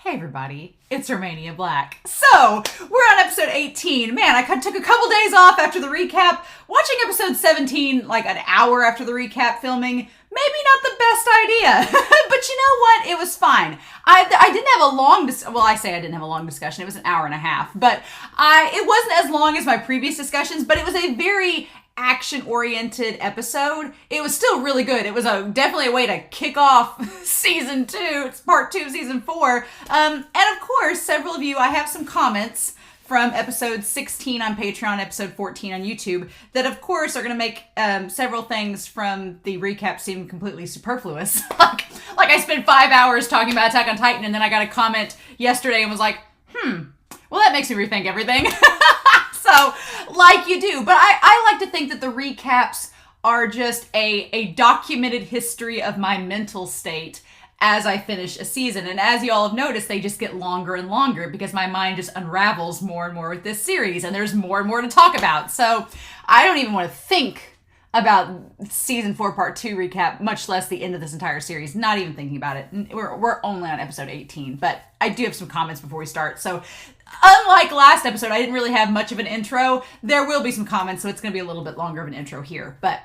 Hey everybody, it's Romania Black. So, we're on episode 18. Man, I took a couple days off after the recap. Watching episode 17 like an hour after the recap filming, maybe not the best idea. But you know what? It was fine. I didn't have a long, I didn't have a long discussion. It was an hour and a half. But it wasn't as long as my previous discussions, but it was a very action-oriented episode. It was still really good. It was definitely a way to kick off season 2. It's part 2 of season 4. And of course, several of you, I have some comments from episode 16 on Patreon, episode 14 on YouTube, that of course are going to make several things from the recap seem completely superfluous. like I spent 5 hours talking about Attack on Titan, and then I got a comment yesterday and was like, well, that makes me rethink everything. So, like you do. But I like to think that the recaps are just a documented history of my mental state as I finish a season. And as you all have noticed, they just get longer and longer because my mind just unravels more and more with this series. And there's more and more to talk about. So, I don't even want to think about season 4 part 2 recap, much less the end of this entire series. Not even thinking about it. We're only on episode 18. But I do have some comments before we start. So, unlike last episode, I didn't really have much of an intro. There will be some comments, so it's going to be a little bit longer of an intro here. But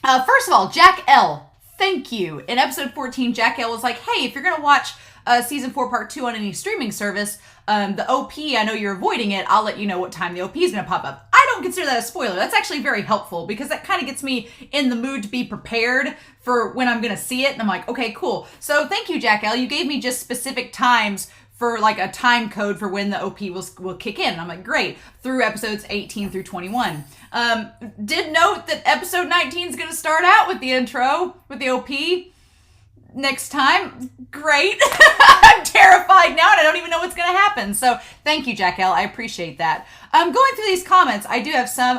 first of all, Jack L., thank you. In episode 14, Jack L. was like, hey, if you're going to watch season 4 part 2 on any streaming service, the OP, I know you're avoiding it. I'll let you know what time the OP is going to pop up. I don't consider that a spoiler. That's actually very helpful because that kind of gets me in the mood to be prepared for when I'm going to see it. And I'm like, okay, cool. So thank you, Jack L. You gave me just specific times for like a time code for when the OP will kick in. And I'm like, great, through episodes 18 through 21. Did note that episode 19 is going to start out with the intro, with the OP next time. Great. I'm terrified now and I don't even know what's going to happen. So thank you, Jack L. I appreciate that. Going through these comments, I do have some.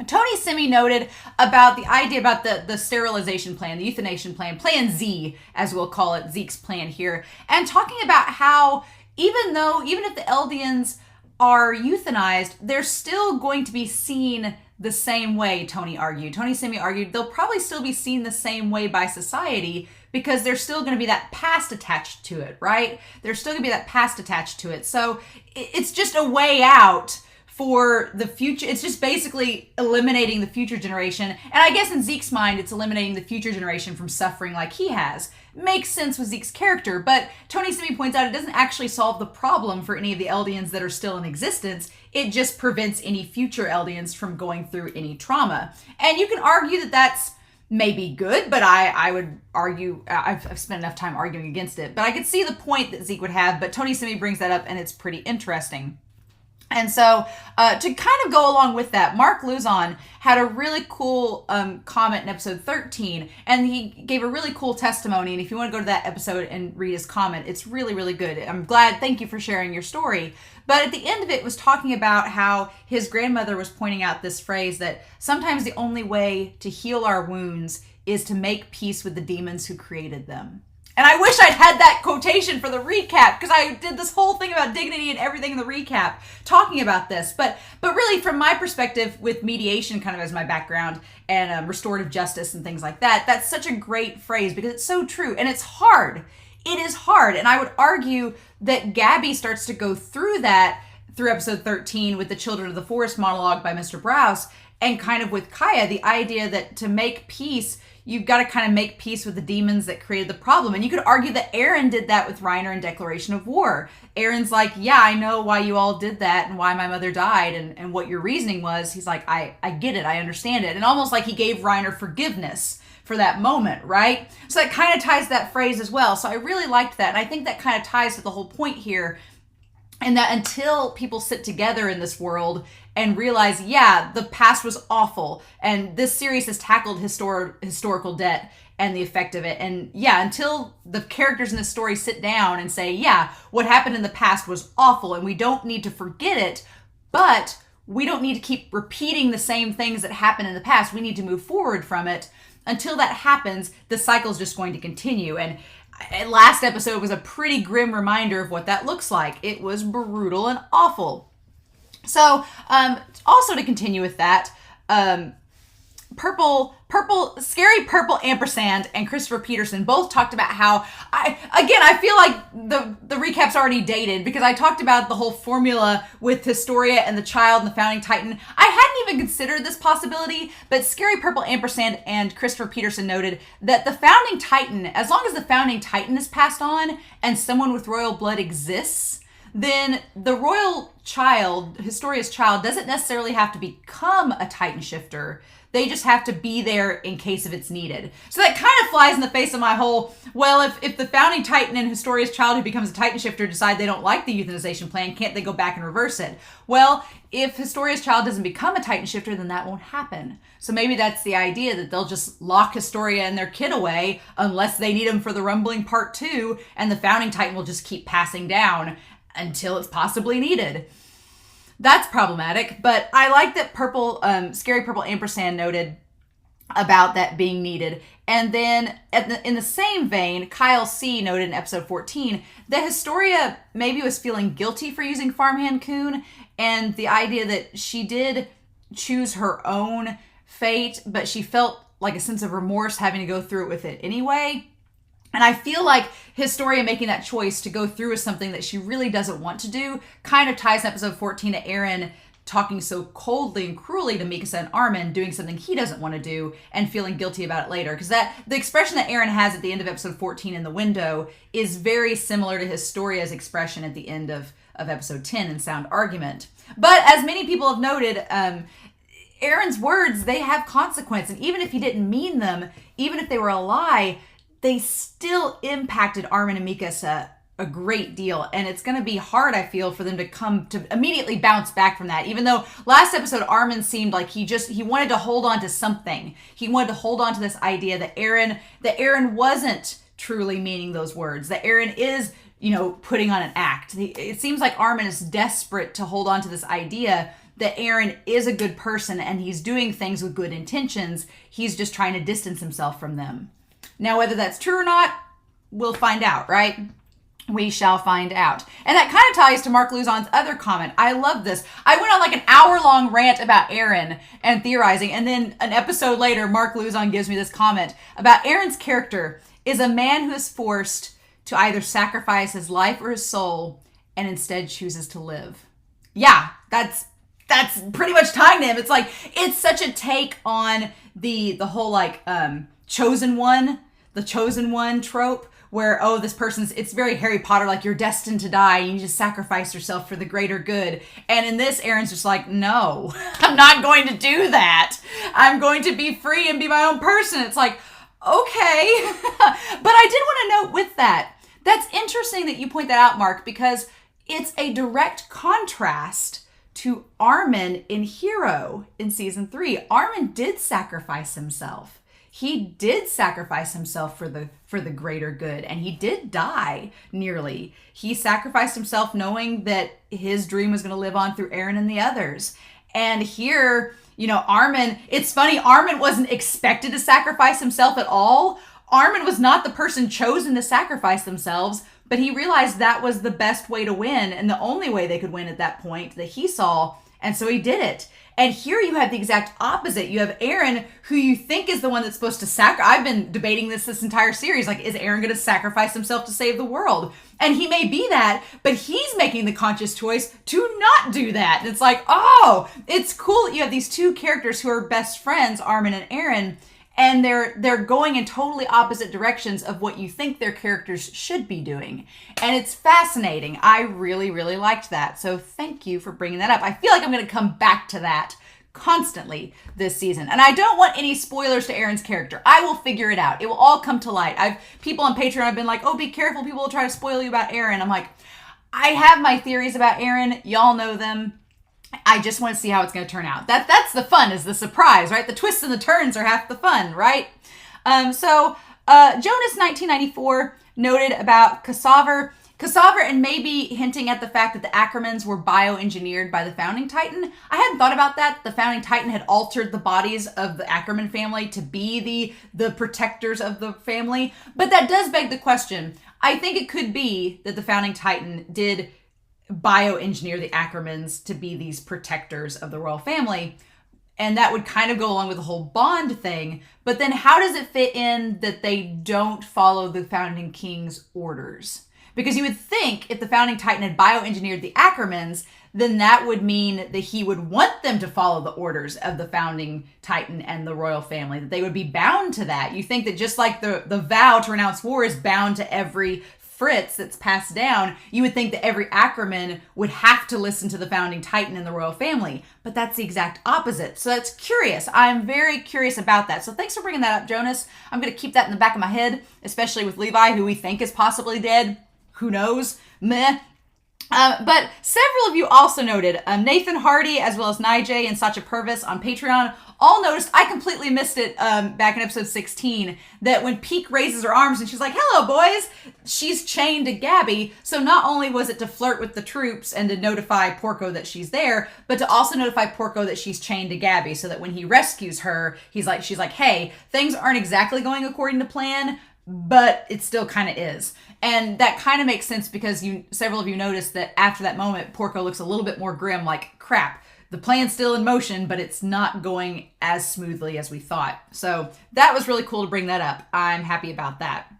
Tony Simi noted about the idea about the sterilization plan, the euthanation plan, Plan Z, as we'll call it, Zeke's plan here, and talking about how even if the Eldians are euthanized, they're still going to be seen the same way, Tony Simi argued they'll probably still be seen the same way by society because there's still going to be that past attached to it, right? There's still going to be that past attached to it. So it's just a way out for the future. It's just basically eliminating the future generation. And I guess in Zeke's mind, it's eliminating the future generation from suffering like he has. Makes sense with Zeke's character, but Tony Simi points out it doesn't actually solve the problem for any of the Eldians that are still in existence. It just prevents any future Eldians from going through any trauma. And you can argue that that's maybe good, but I would argue, I've spent enough time arguing against it, but I could see the point that Zeke would have, but Tony Simi brings that up and it's pretty interesting. And so, to kind of go along with that, Mark Luzon had a really cool comment in episode 13, and he gave a really cool testimony, and if you want to go to that episode and read his comment, it's really, really good. I'm glad, thank you for sharing your story. But at the end of it was talking about how his grandmother was pointing out this phrase that sometimes the only way to heal our wounds is to make peace with the demons who created them. And I wish I'd had that quotation for the recap because I did this whole thing about dignity and everything in the recap talking about this. But really, from my perspective, with mediation kind of as my background and restorative justice and things like that, that's such a great phrase because it's so true. And it's hard. It is hard. And I would argue that Gabi starts to go through that through episode 13 with the Children of the Forest monologue by Mr. Browse, and kind of with Kaya, the idea that to make peace, you've got to kind of make peace with the demons that created the problem. And you could argue that Eren did that with Reiner in Declaration of War. Eren's like, yeah, I know why you all did that and why my mother died and what your reasoning was. He's like, I get it. I understand it. And almost like he gave Reiner forgiveness for that moment, right? So that kind of ties that phrase as well. So I really liked that. And I think that kind of ties to the whole point here. And that until people sit together in this world and realize, yeah, the past was awful, and this series has tackled historical debt and the effect of it. And yeah, until the characters in this story sit down and say, yeah, what happened in the past was awful, and we don't need to forget it, but we don't need to keep repeating the same things that happened in the past. We need to move forward from it. Until that happens, the cycle's just going to continue. And last episode was a pretty grim reminder of what that looks like. It was brutal and awful. So, also to continue with that, scary purple ampersand and Christopher Peterson both talked about how I feel like the recap's already dated because I talked about the whole formula with Historia and the child and the founding titan. I hadn't even considered this possibility, but scary purple ampersand and Christopher Peterson noted that the founding titan, as long as the founding titan is passed on and someone with royal blood exists, then the royal child, Historia's child, doesn't necessarily have to become a titan shifter. They just have to be there in case if it's needed. So that kind of flies in the face of my whole, well, if the founding titan and Historia's child who becomes a titan shifter decide they don't like the euthanization plan, can't they go back and reverse it? Well, if Historia's child doesn't become a titan shifter, then that won't happen. So maybe that's the idea, that they'll just lock Historia and their kid away unless they need them for the Rumbling Part 2, and the founding titan will just keep passing down until it's possibly needed. That's problematic, but I like that scary purple ampersand noted about that being needed. And then in the same vein, Kyle C. noted in episode 14 that Historia maybe was feeling guilty for using Farmhand Coon, and the idea that she did choose her own fate, but she felt like a sense of remorse having to go through it with it anyway. And I feel like Historia making that choice to go through with something that she really doesn't want to do kind of ties in episode 14 to Eren talking so coldly and cruelly to Mikasa and Armin, doing something he doesn't want to do and feeling guilty about it later. Because the expression that Eren has at the end of episode 14 in the window is very similar to Historia's expression at the end of episode 10 in Sound Argument. But as many people have noted, Eren's words, they have consequence. And even if he didn't mean them, even if they were a lie, they still impacted Armin and Mikasa a great deal. And it's going to be hard, I feel, for them to immediately bounce back from that. Even though last episode, Armin seemed like he wanted to hold on to something. He wanted to hold on to this idea that Eren wasn't truly meaning those words, that Eren is, putting on an act. It seems like Armin is desperate to hold on to this idea that Eren is a good person and he's doing things with good intentions. He's just trying to distance himself from them. Now, whether that's true or not, we'll find out, right? We shall find out. And that kind of ties to Mark Luzon's other comment. I love this. I went on like an hour-long rant about Eren and theorizing, and then an episode later, Mark Luzon gives me this comment about Eren's character is a man who is forced to either sacrifice his life or his soul and instead chooses to live. Yeah, that's pretty much tying to him. It's like, it's such a take on the whole chosen one trope where, this person's, it's very Harry Potter, like you're destined to die and you just sacrifice yourself for the greater good. And in this, Eren's just like, no, I'm not going to do that. I'm going to be free and be my own person. It's like, okay. But I did want to note with that, that's interesting that you point that out, Mark, because it's a direct contrast to Armin in Hero in season 3. Armin did sacrifice himself. He did sacrifice himself for the greater good, and he did die nearly. He sacrificed himself knowing that his dream was going to live on through Eren and the others. And here, Armin, it's funny, Armin wasn't expected to sacrifice himself at all. Armin was not the person chosen to sacrifice themselves, but he realized that was the best way to win and the only way they could win at that point that he saw, and so he did it. And here you have the exact opposite. You have Eren, who you think is the one that's supposed to sacrifice. I've been debating this entire series. Like, is Eren going to sacrifice himself to save the world? And he may be that, but he's making the conscious choice to not do that. And it's like, it's cool that you have these two characters who are best friends, Armin and Eren, and they're going in totally opposite directions of what you think their characters should be doing. And it's fascinating. I really, really liked that. So thank you for bringing that up. I feel like I'm going to come back to that constantly this season. And I don't want any spoilers to Eren's character. I will figure it out. It will all come to light. People on Patreon have been like, be careful. People will try to spoil you about Eren. I'm like, I have my theories about Eren. Y'all know them. I just want to see how it's going to turn out. That's the fun, is the surprise, right? The twists and the turns are half the fun, right? Jonas 1994 noted about Casaver, and maybe hinting at the fact that the Ackermans were bioengineered by the Founding Titan. I hadn't thought about that. The Founding Titan had altered the bodies of the Ackerman family to be the protectors of the family. But that does beg the question. I think it could be that the Founding Titan did bioengineer the Ackermans to be these protectors of the royal family. And that would kind of go along with the whole bond thing. But then how does it fit in that they don't follow the founding king's orders? Because you would think if the founding titan had bioengineered the Ackermans, then that would mean that he would want them to follow the orders of the founding titan and the royal family, that they would be bound to that. You think that just like the vow to renounce war is bound to every Fritz that's passed down, you would think that every Ackerman would have to listen to the founding titan and the royal family, but that's the exact opposite. So that's curious. I'm very curious about that. So thanks for bringing that up, Jonas. I'm going to keep that in the back of my head, especially with Levi, who we think is possibly dead. Who knows? Meh. But several of you also noted, Nathan Hardy, as well as Nijay and Sacha Purvis on Patreon, all noticed, I completely missed it back in episode 16, that when Peek raises her arms and she's like, hello, boys, she's chained to Gabi. So not only was it to flirt with the troops and to notify Porco that she's there, but to also notify Porco that she's chained to Gabi, so that when he rescues her, she's like, hey, things aren't exactly going according to plan, but it still kind of is. And that kind of makes sense because several of you noticed that after that moment, Porco looks a little bit more grim, like, crap, the plan's still in motion, but it's not going as smoothly as we thought. So that was really cool to bring that up. I'm happy about that.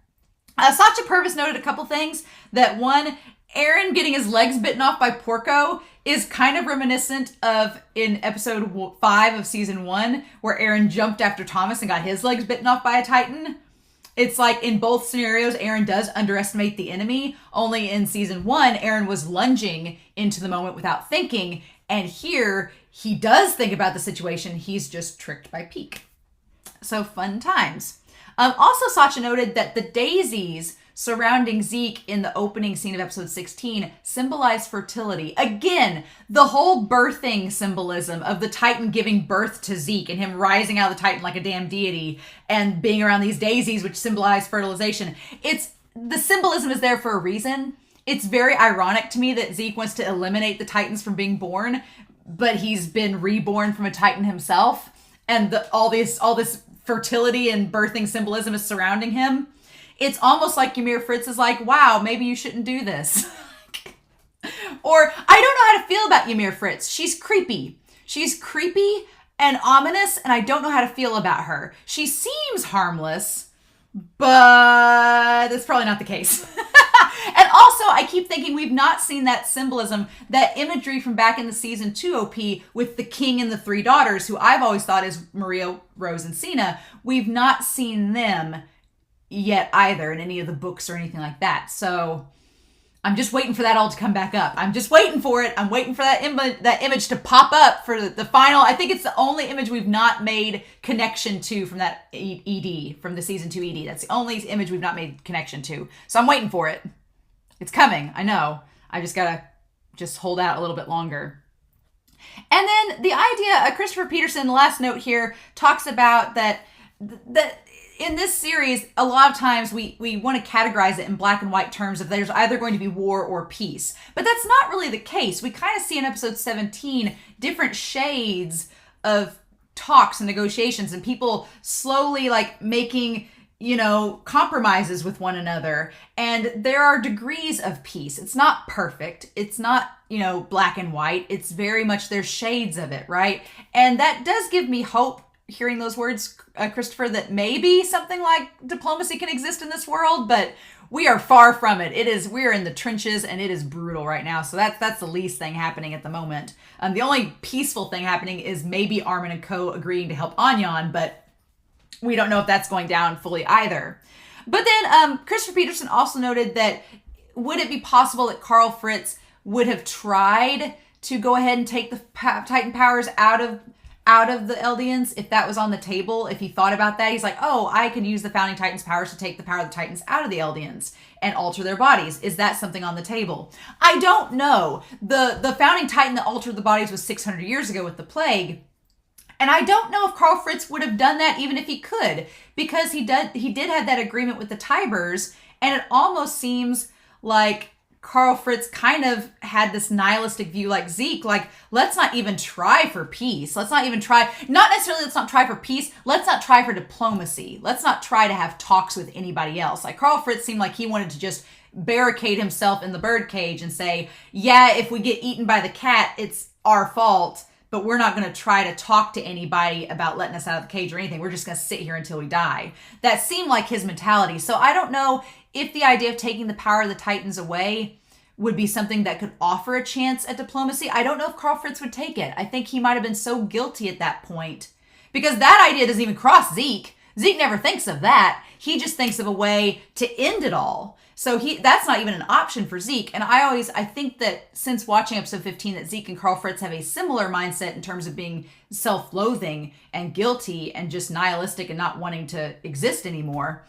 Sacha Purvis noted a couple things. That one, Eren getting his legs bitten off by Porco is kind of reminiscent of in episode 5 of season 1, where Eren jumped after Thomas and got his legs bitten off by a Titan. It's like in both scenarios, Eren does underestimate the enemy. Only in season 1, Eren was lunging into the moment without thinking. And here, he does think about the situation. He's just tricked by Peek. So fun times. Also, Sacha noted that the daisies surrounding Zeke in the opening scene of episode 16 symbolize fertility. Again, the whole birthing symbolism of the Titan giving birth to Zeke and him rising out of the Titan like a damn deity and being around these daisies, which symbolize fertilization. The symbolism is there for a reason. It's very ironic to me that Zeke wants to eliminate the Titans from being born, but he's been reborn from a Titan himself, and all this fertility and birthing symbolism is surrounding him. It's almost like Ymir Fritz is like, wow, maybe you shouldn't do this. Or, I don't know how to feel about Ymir Fritz. She's creepy. She's creepy and ominous, and I don't know how to feel about her. She seems harmless, but that's probably not the case. And also, I keep thinking we've not seen that symbolism, that imagery from back in the season 2 OP with the king and the 3 daughters, who I've always thought is Maria, Rose, and Cena. We've not seen them yet either in any of the books or anything like that. So I'm just waiting for that all to come back up. I'm just waiting for it. I'm waiting for that image to pop up for the final. I think it's the only image we've not made connection to from that ED, from the season 2 ED. That's the only image we've not made connection to. So I'm waiting for it. It's coming. I know. I just gotta hold out a little bit longer. And then the idea, Christopher Peterson, the last note here, talks about that in this series, a lot of times we want to categorize it in black and white terms if there's either going to be war or peace. But that's not really the case. We kind of see in episode 17 different shades of talks and negotiations and people slowly like making, compromises with one another. And there are degrees of peace. It's not perfect. It's not, black and white. It's very much, there's shades of it, right? And that does give me hope, hearing those words, Christopher, that maybe something like diplomacy can exist in this world, but we are far from it. We're in the trenches and it is brutal right now. So that's the least thing happening at the moment. The only peaceful thing happening is maybe Armin & Co. agreeing to help Anyan, but we don't know if that's going down fully either. But then Christopher Peterson also noted that would it be possible that Karl Fritz would have tried to go ahead and take the Titan powers out of the Eldians, if that was on the table, if he thought about that? He's like, oh, I could use the founding Titans' powers to take the power of the Titans out of the Eldians and alter their bodies. Is that something on the table? I don't know. The founding Titan that altered the bodies was 600 years ago with the plague. And I don't know if Karl Fritz would have done that even if he could, because he did have that agreement with the Tibers, and it almost seems like Karl Fritz kind of had this nihilistic view like Zeke, like, let's not even try for peace. Let's not even try, not necessarily let's not try for peace, let's not try for diplomacy. Let's not try to have talks with anybody else. Like, Karl Fritz seemed like he wanted to just barricade himself in the birdcage and say, yeah, if we get eaten by the cat, it's our fault, but we're not going to try to talk to anybody about letting us out of the cage or anything. We're just going to sit here until we die. That seemed like his mentality. So I don't know if the idea of taking the power of the Titans away would be something that could offer a chance at diplomacy. I don't know if Carl Fritz would take it. I think he might have been so guilty at that point, because that idea doesn't even cross Zeke. Zeke never thinks of that. He just thinks of a way to end it all. So that's not even an option for Zeke. And I think that since watching episode 15, that Zeke and Carl Fritz have a similar mindset in terms of being self-loathing and guilty and just nihilistic and not wanting to exist anymore.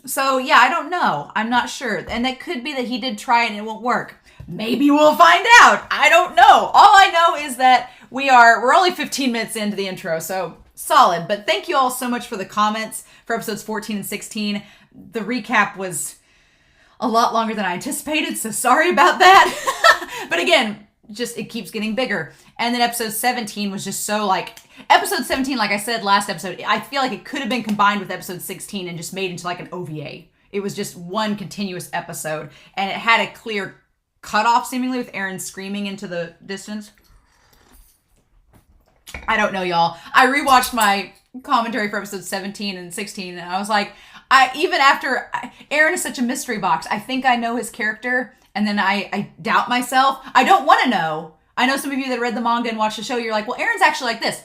So yeah, I don't know. I'm not sure. And it could be that he did try and it won't work. Maybe we'll find out. I don't know. All I know is that we're only 15 minutes into the intro, so solid. But thank you all so much for the comments for episodes 14 and 16. The recap was a lot longer than I anticipated, so sorry about that. But again, just it keeps getting bigger. And then episode 17 was just so like, episode 17, like I said last episode, I feel like it could have been combined with episode 16 and just made into like an OVA. It was just one continuous episode, and it had a clear cutoff seemingly with Eren screaming into the distance. I don't know, y'all. I rewatched my commentary for episodes 17 and 16, and I was like, even after, Eren is such a mystery box. I think I know his character, and then I doubt myself. I don't want to know. I know some of you that read the manga and watched the show, you're like, well, Eren's actually like this.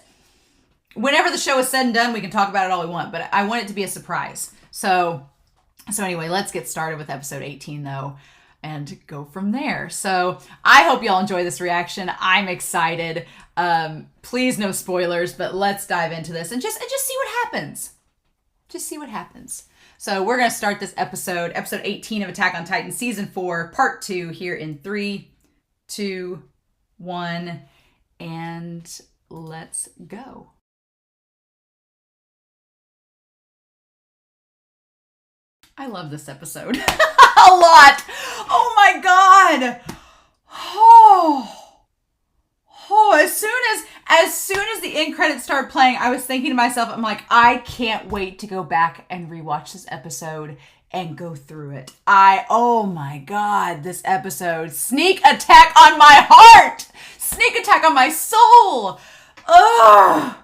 Whenever the show is said and done, we can talk about it all we want, but I want it to be a surprise. So anyway, let's get started with episode 18, though, and go from there. So I hope y'all enjoy this reaction. I'm excited. Please no spoilers, but let's dive into this and just see what happens. Just see what happens. So we're going to start this episode 18 of Attack on Titan, season 4, part 2, here in 3, 2, 1, and let's go. I love this episode a lot. Oh my God. As soon as the end credits started playing, I was thinking to myself, I'm like, I can't wait to go back and rewatch this episode and go through it. Oh my God, this episode. Sneak attack on my heart. Sneak attack on my soul. Ugh.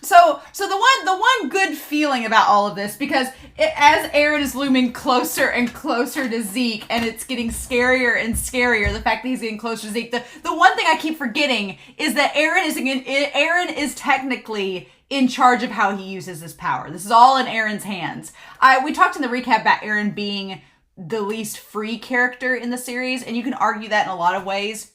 So the one good feeling about all of this, because as Eren is looming closer and closer to Zeke, and it's getting scarier and scarier, the fact that he's getting closer to Zeke, the one thing I keep forgetting is that Eren is technically in charge of how he uses his power. This is all in Eren's hands. We talked in the recap about Eren being the least free character in the series, and you can argue that in a lot of ways.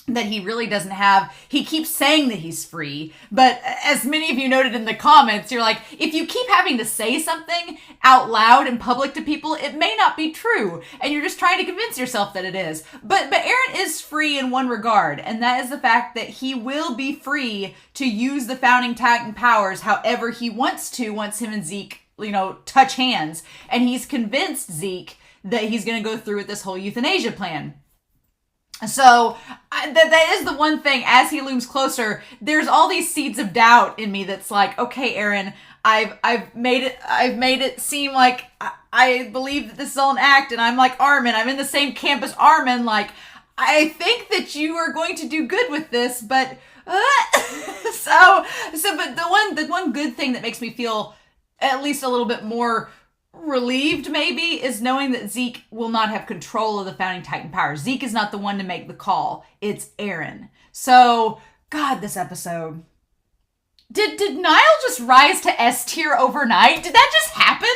That he really doesn't have, he keeps saying that he's free, but as many of you noted in the comments, you're like, if you keep having to say something out loud in public to people, it may not be true, and you're just trying to convince yourself that it is. But Eren is free in one regard, and that is the fact that he will be free to use the Founding Titan powers however he wants to once him and Zeke, touch hands, and he's convinced Zeke that he's going to go through with this whole euthanasia plan. So that is the one thing, as he looms closer, there's all these seeds of doubt in me that's like, okay, Eren, I've made it seem like I believe that this is all an act, and I'm like Armin, I'm in the same camp as Armin, like, I think that you are going to do good with this, but but the one good thing that makes me feel at least a little bit more relieved maybe is knowing that Zeke will not have control of the Founding Titan power. Zeke is not the one to make the call. It's Eren. So, God, this episode. Did Nile just rise to S tier overnight? Did that just happen?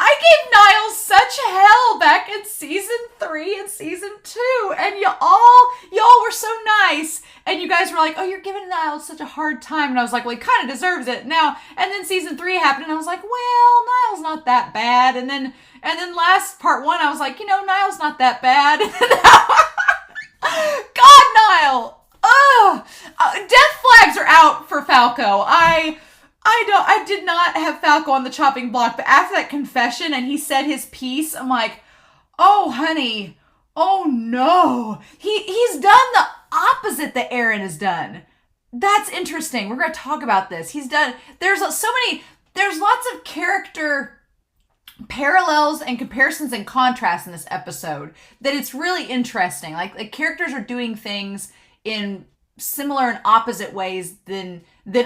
I gave Nile such hell back in season 3 and season 2, and y'all were so nice, and you guys were like, oh, you're giving Nile such a hard time, and I was like, well, he kind of deserves it now. And then season 3 happened, and I was like, well, Nile's not that bad. And then last part 1, I was like, Nile's not that bad. God, Nile. Death flags are out for Falco. I did not have Falco on the chopping block, but after that confession and he said his piece, I'm like, oh, honey, oh no. He's done the opposite that Eren has done. That's interesting. We're going to talk about this. There's lots of character parallels and comparisons and contrasts in this episode that it's really interesting. Like the characters are doing things in similar and opposite ways than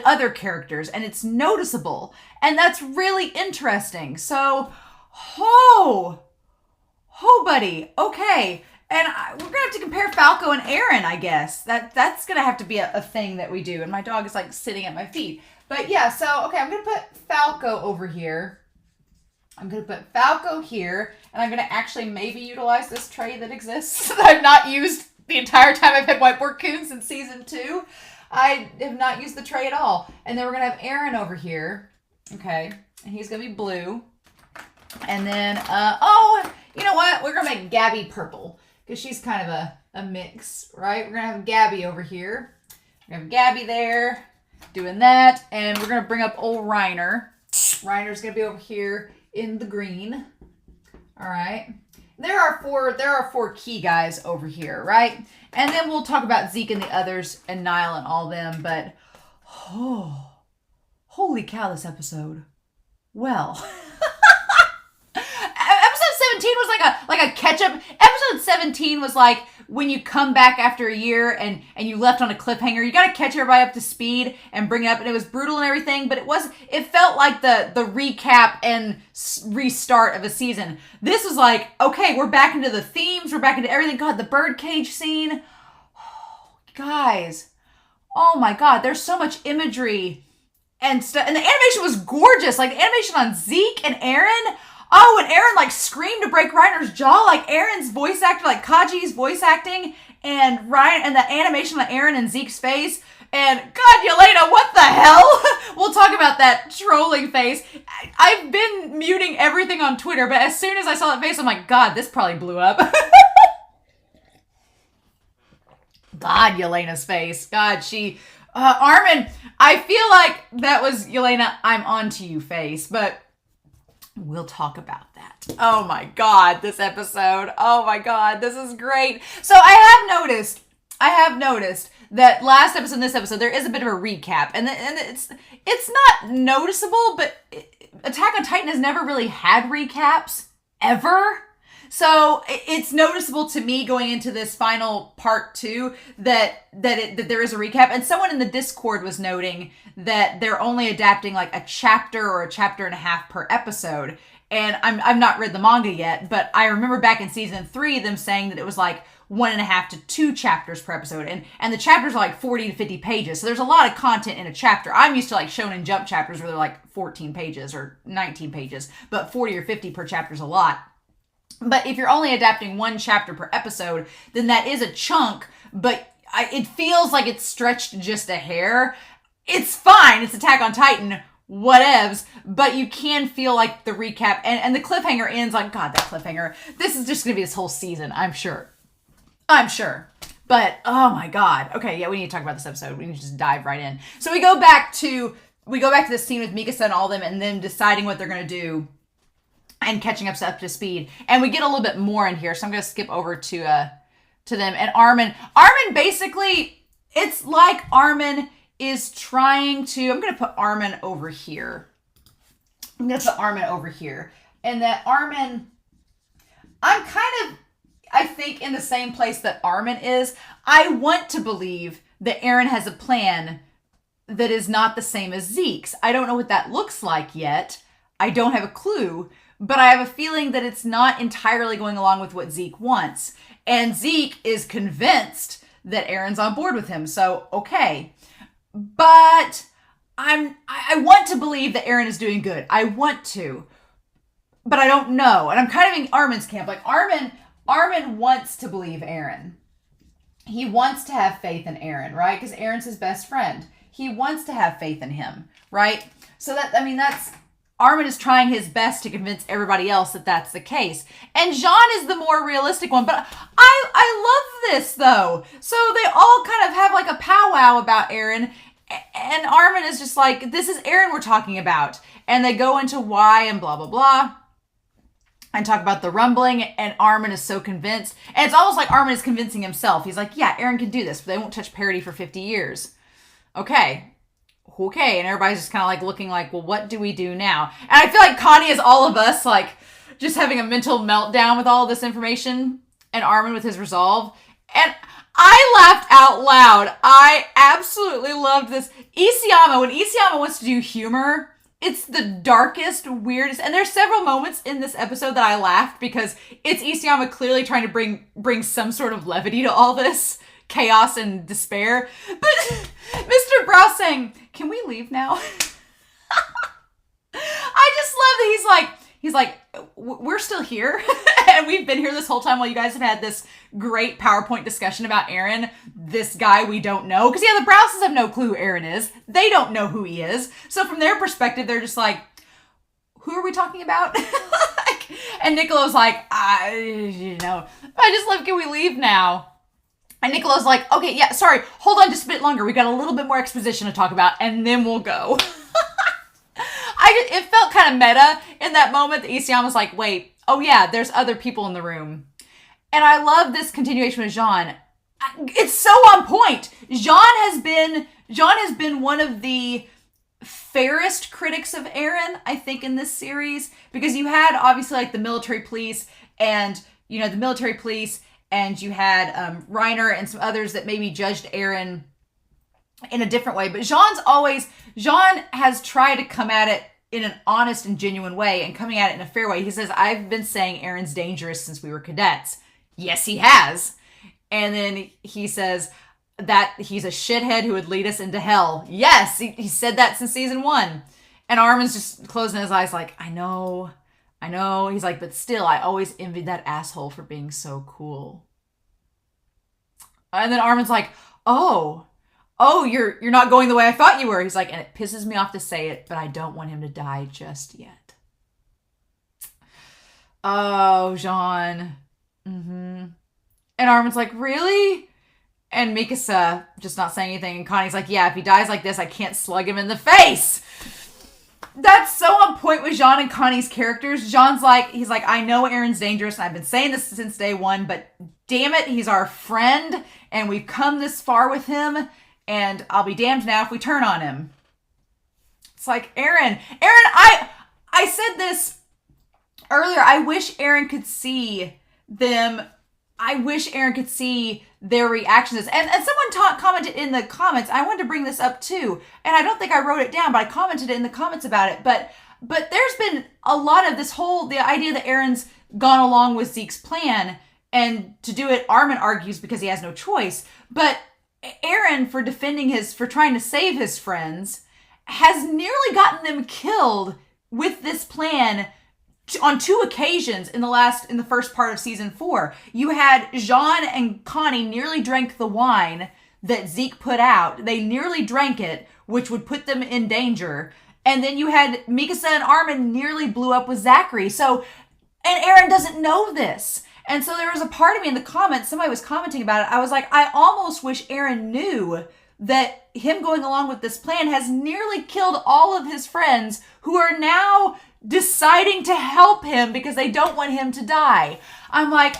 other characters, and it's noticeable, and that's really interesting. So, buddy, okay. And we're gonna have to compare Falco and Eren, I guess. That's gonna have to be a thing that we do. And my dog is like sitting at my feet. But yeah, so okay, I'm gonna put Falco over here. I'm going to put Falco here, and I'm going to actually maybe utilize this tray that exists that I've not used the entire time I've had Whiteboard Coon since season 2. I have not used the tray at all. And then we're going to have Eren over here. Okay. And he's going to be blue. And then, you know what? We're going to make Gabi purple because she's kind of a mix, right? We're going to have Gabi over here. We're going to have Gabi there doing that. And we're going to bring up old Reiner. Reiner's going to be over here in the green. All right. There are four key guys over here, right? And then we'll talk about Zeke and the others and Nile and all them, but holy cow, this episode. Well, episode 17 was like a catch-up. Episode 17 was like when you come back after a year and you left on a cliffhanger, you got to catch everybody up to speed and bring it up. And it was brutal and everything, but it felt like the recap and restart of a season. This was like, okay, we're back into the themes. We're back into everything. God, the birdcage scene. Oh, guys. Oh my God. There's so much imagery and stuff. And the animation was gorgeous. Like the animation on Zeke and Eren. Oh, and Eren like screamed to break Reiner's jaw. Like Eren's voice actor, like Kaji's voice acting, and Ryan and the animation on Eren and Zeke's face. And God, Yelena, what the hell? We'll talk about that trolling face. I've been muting everything on Twitter, but as soon as I saw that face, I'm like, God, this probably blew up. God, Yelena's face. God, Armin, I feel like that was Yelena, I'm onto you face, but we'll talk about that. Oh my God, this episode. Oh my God, this is great. So I have noticed that last episode and this episode, there is a bit of a recap. And it's not noticeable, but Attack on Titan has never really had recaps, ever. So it's noticeable to me going into this final part 2 that there is a recap. And someone in the Discord was noting that they're only adapting like a chapter or a chapter and a half per episode. And I've not read the manga yet, but I remember back in season 3 them saying that it was like 1.5 to 2 chapters per episode. And the chapters are like 40 to 50 pages. So there's a lot of content in a chapter. I'm used to like Shonen Jump chapters where they're like 14 pages or 19 pages, but 40 or 50 per chapter is a lot. But if you're only adapting 1 chapter per episode, then that is a chunk, but it feels like it's stretched just a hair. It's fine. It's Attack on Titan, whatevs, but you can feel like the recap and the cliffhanger ends like, God, that cliffhanger. This is just going to be this whole season, I'm sure. But, oh my God. Okay, yeah, we need to talk about this episode. We need to just dive right in. So we go back to this scene with Mikasa and all them and them deciding what they're going to do and catching up to speed. And we get a little bit more in here, so I'm going to skip over to them. And Armin basically, it's like Armin is trying to, I'm going to put Armin over here. And that Armin, I'm kind of, I think, in the same place that Armin is. I want to believe that Eren has a plan that is not the same as Zeke's. I don't know what that looks like yet. I don't have a clue. But I have a feeling that it's not entirely going along with what Zeke wants. And Zeke is convinced that Eren's on board with him. So, okay. But I want to believe that Eren is doing good. I want to. But I don't know. And I'm kind of in Armin's camp. Like, Armin wants to believe Eren. He wants to have faith in Eren, right? Because Eren's his best friend. He wants to have faith in him, right? So that's... Armin is trying his best to convince everybody else that that's the case. And Jean is the more realistic one. But I love this, though. So they all kind of have like a powwow about Eren. And Armin is just like, this is Eren we're talking about. And they go into why and blah, blah, blah. And talk about the rumbling. And Armin is so convinced. And it's almost like Armin is convincing himself. He's like, yeah, Eren can do this. But they won't touch parity for 50 years. Okay. okay. And everybody's just kind of like looking like, well, what do we do now? And I feel like Connie is all of us, like, just having a mental meltdown with all this information, and Armin with his resolve. And I laughed out loud. I absolutely loved this. Isayama, when Isayama wants to do humor, it's the darkest, weirdest, and there's several moments in this episode that I laughed because it's Isayama clearly trying to bring some sort of levity to all this chaos and despair. But Mr. Brow saying, "Can we leave now?" I just love that he's like, we're still here, and we've been here this whole time while you guys have had this great PowerPoint discussion about Eren, this guy we don't know. Because, yeah, the Browses have no clue who Eren is. They don't know who he is. So from their perspective, they're just like, who are we talking about? And Niccolo's like, I just love, can we leave now? And Niccolo's like, okay, yeah, sorry, hold on just a bit longer. We got a little bit more exposition to talk about, and then we'll go. It felt kind of meta in that moment that Isayama's like, wait, oh yeah, there's other people in the room. And I love this continuation with Jean. It's so on point. Jean has been one of the fairest critics of Eren, I think, in this series, because you had obviously like the military police and you had Reiner and some others that maybe judged Eren in a different way. But Jean has tried to come at it in an honest and genuine way and coming at it in a fair way. He says, I've been saying Eren's dangerous since we were cadets. Yes, he has. And then he says that he's a shithead who would lead us into hell. Yes, he said that since season 1. And Armin's just closing his eyes like, I know. He's like, but still, I always envied that asshole for being so cool. And then Armin's like, oh, you're not going the way I thought you were. He's like, and it pisses me off to say it, but I don't want him to die just yet. Oh, Jean. Mm-hmm. And Armin's like, really? And Mikasa just not saying anything. And Connie's like, yeah, if he dies like this, I can't slug him in the face. That's so on point with Jean and Connie's characters. Jean's like, he's like, I know Eren's dangerous, and I've been saying this since day 1, but damn it, he's our friend, and we've come this far with him. And I'll be damned now if we turn on him. It's like, Eren, I said this earlier. I wish Eren could see them. I wish Eren could see their reactions. And someone commented in the comments, I wanted to bring this up too. And I don't think I wrote it down, but I commented in the comments about it. But there's been a lot of the idea that Eren's gone along with Zeke's plan. And to do it, Armin argues because he has no choice. But Eren, for trying to save his friends, has nearly gotten them killed with this plan on 2 occasions in the first part of season 4. You had Jean and Connie nearly drank the wine that Zeke put out. They nearly drank it, which would put them in danger. And then you had Mikasa and Armin nearly blew up with Zachary. And Eren doesn't know this. And so there was a part of me in the comments, somebody was commenting about it. I was like, I almost wish Eren knew that him going along with this plan has nearly killed all of his friends who are now deciding to help him because they don't want him to die. I'm like,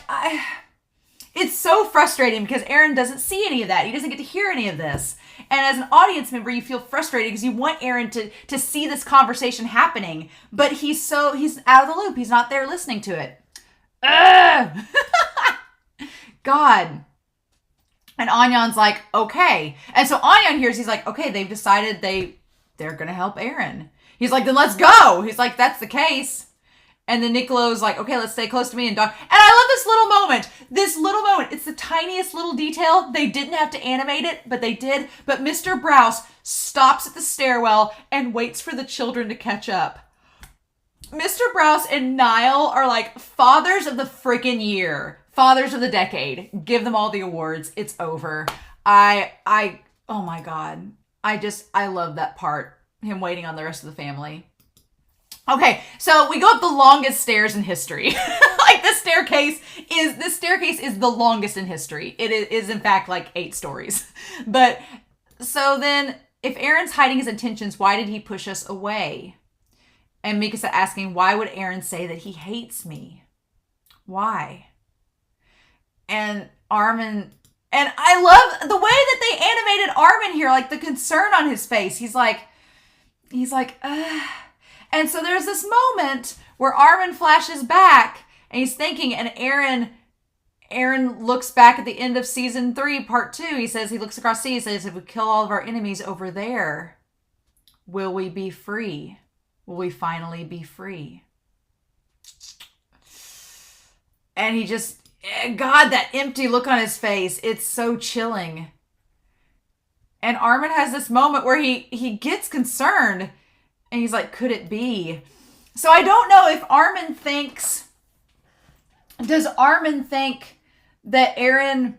it's so frustrating because Eren doesn't see any of that. He doesn't get to hear any of this. And as an audience member, you feel frustrated because you want Eren to see this conversation happening, but he's out of the loop. He's not there listening to it. God. And Anyan's like, okay. And so Anyan hears, he's like, okay, they've decided they're going to help Eren. He's like, then let's go. He's like, that's the case. And then Niccolo's like, okay, let's stay close to me and Doc. And I love this little moment. This little moment. It's the tiniest little detail. They didn't have to animate it, but they did. But Mr. Browse stops at the stairwell and waits for the children to catch up. Mr. Browse and Nile are like fathers of the freaking year. Fathers of the decade. Give them all the awards. It's over. Oh my God. I love that part. Him waiting on the rest of the family. Okay, so we go up the longest stairs in history. Like this staircase is the longest in history. It is in fact like 8 stories. But so then if Eren's hiding his intentions, why did he push us away? And Mikasa asking, why would Eren say that he hates me? Why? And Armin And I love the way that they animated Armin here, like the concern on his face. He's like, ugh. And so there's this moment where Armin flashes back and he's thinking, and Eren looks back at the end of season 3, part 2. He says, he looks across the sea, he says, if we kill all of our enemies over there, will we be free? Will we finally be free? And he just, God, that empty look on his face, it's so chilling. And Armin has this moment where he gets concerned and he's like, could it be? So I don't know if Armin thinks, does Armin think that Eren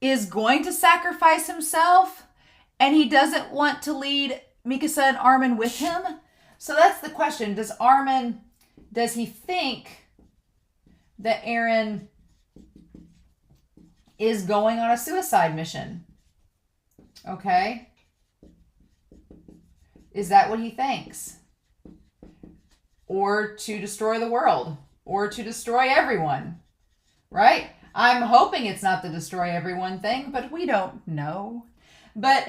is going to sacrifice himself and he doesn't want to lead Mikasa and Armin with him? So that's the question. Does he think that Eren is going on a suicide mission? Okay. Is that what he thinks? Or to destroy the world? Or to destroy everyone? Right? I'm hoping it's not the destroy everyone thing, but we don't know. But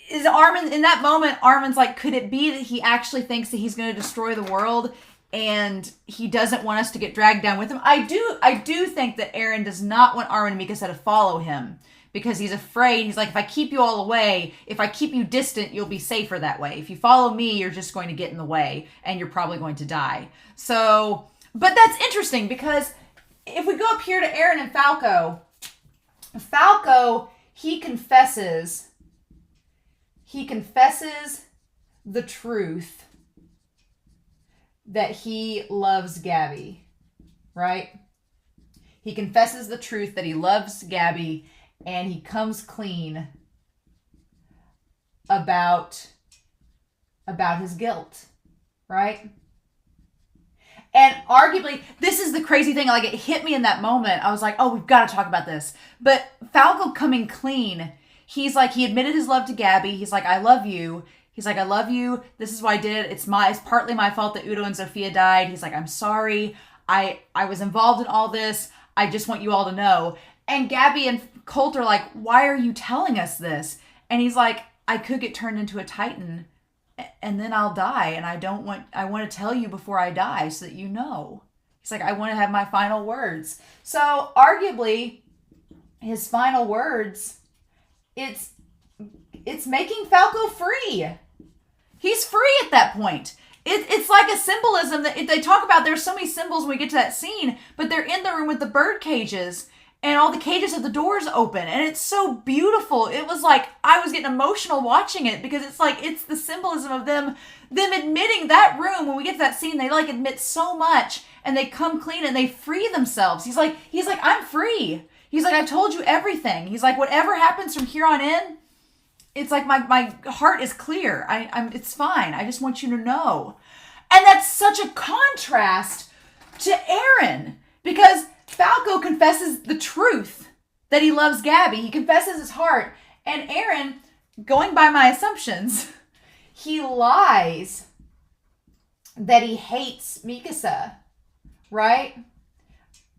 is Armin, in that moment, Armin's like, could it be that he actually thinks that he's going to destroy the world and he doesn't want us to get dragged down with him? I do think that Eren does not want Armin and Mikasa to follow him because he's afraid. He's like, if I keep you all away, if I keep you distant, you'll be safer that way. If you follow me, you're just going to get in the way and you're probably going to die. So, but that's interesting because if we go up here to Eren and Falco, he confesses the truth that he loves Gabi, right? He confesses the truth that he loves Gabi and he comes clean about his guilt, right? And arguably, this is the crazy thing, like it hit me in that moment. I was like, oh, we've got to talk about this. But Falco coming clean, he's like, he admitted his love to Gabi. He's like, I love you. He's like, I love you. This is what I did. It's partly my fault that Udo and Sophia died. He's like, I'm sorry. I was involved in all this. I just want you all to know. And Gabi and Colt are like, why are you telling us this? And he's like, I could get turned into a Titan and then I'll die. And I want to tell you before I die so that you know. He's like, I want to have my final words. So arguably his final words, it's making Falco free. He's free at that point. It's like a symbolism that they talk about. There's so many symbols when we get to that scene, but they're in the room with the bird cages and all the cages of the doors open. And it's so beautiful. It was like, I was getting emotional watching it because it's like, it's the symbolism of them admitting that room. When we get to that scene, they like admit so much and they come clean and they free themselves. He's like, I'm free. He's like, I've told you everything. He's like, whatever happens from here on in, it's like my heart is clear. It's fine. I just want you to know. And that's such a contrast to Eren because Falco confesses the truth that he loves Gabi. He confesses his heart. And Eren, going by my assumptions, he lies that he hates Mikasa, right?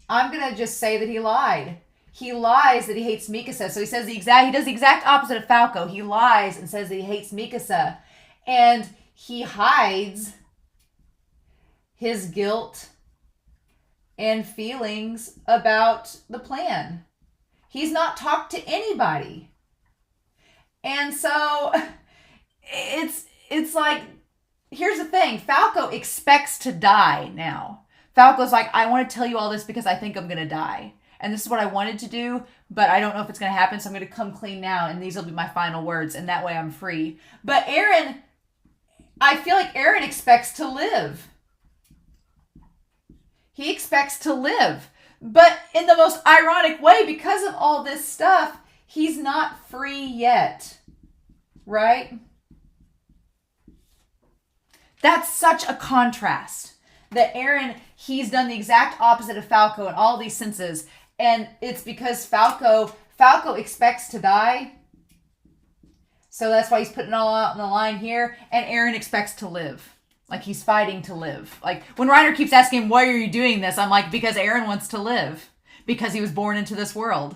I'm going to just say that he lied. He lies that he hates Mikasa. So he does the exact opposite of Falco. He lies and says that he hates Mikasa. And he hides his guilt and feelings about the plan. He's not talked to anybody. And so it's like, here's the thing. Falco expects to die now. Falco's like, I want to tell you all this because I think I'm going to die. And this is what I wanted to do, but I don't know if it's going to happen, so I'm going to come clean now, and these will be my final words, and that way I'm free. But Eren, I feel like Eren expects to live. He expects to live. But in the most ironic way, because of all this stuff, he's not free yet. Right? That's such a contrast. That Eren, he's done the exact opposite of Falco in all these senses. And it's because Falco expects to die. So that's why he's putting it all out on the line here. And Eren expects to live. Like he's fighting to live. Like when Reiner keeps asking, why are you doing this? I'm like, because Eren wants to live. Because he was born into this world.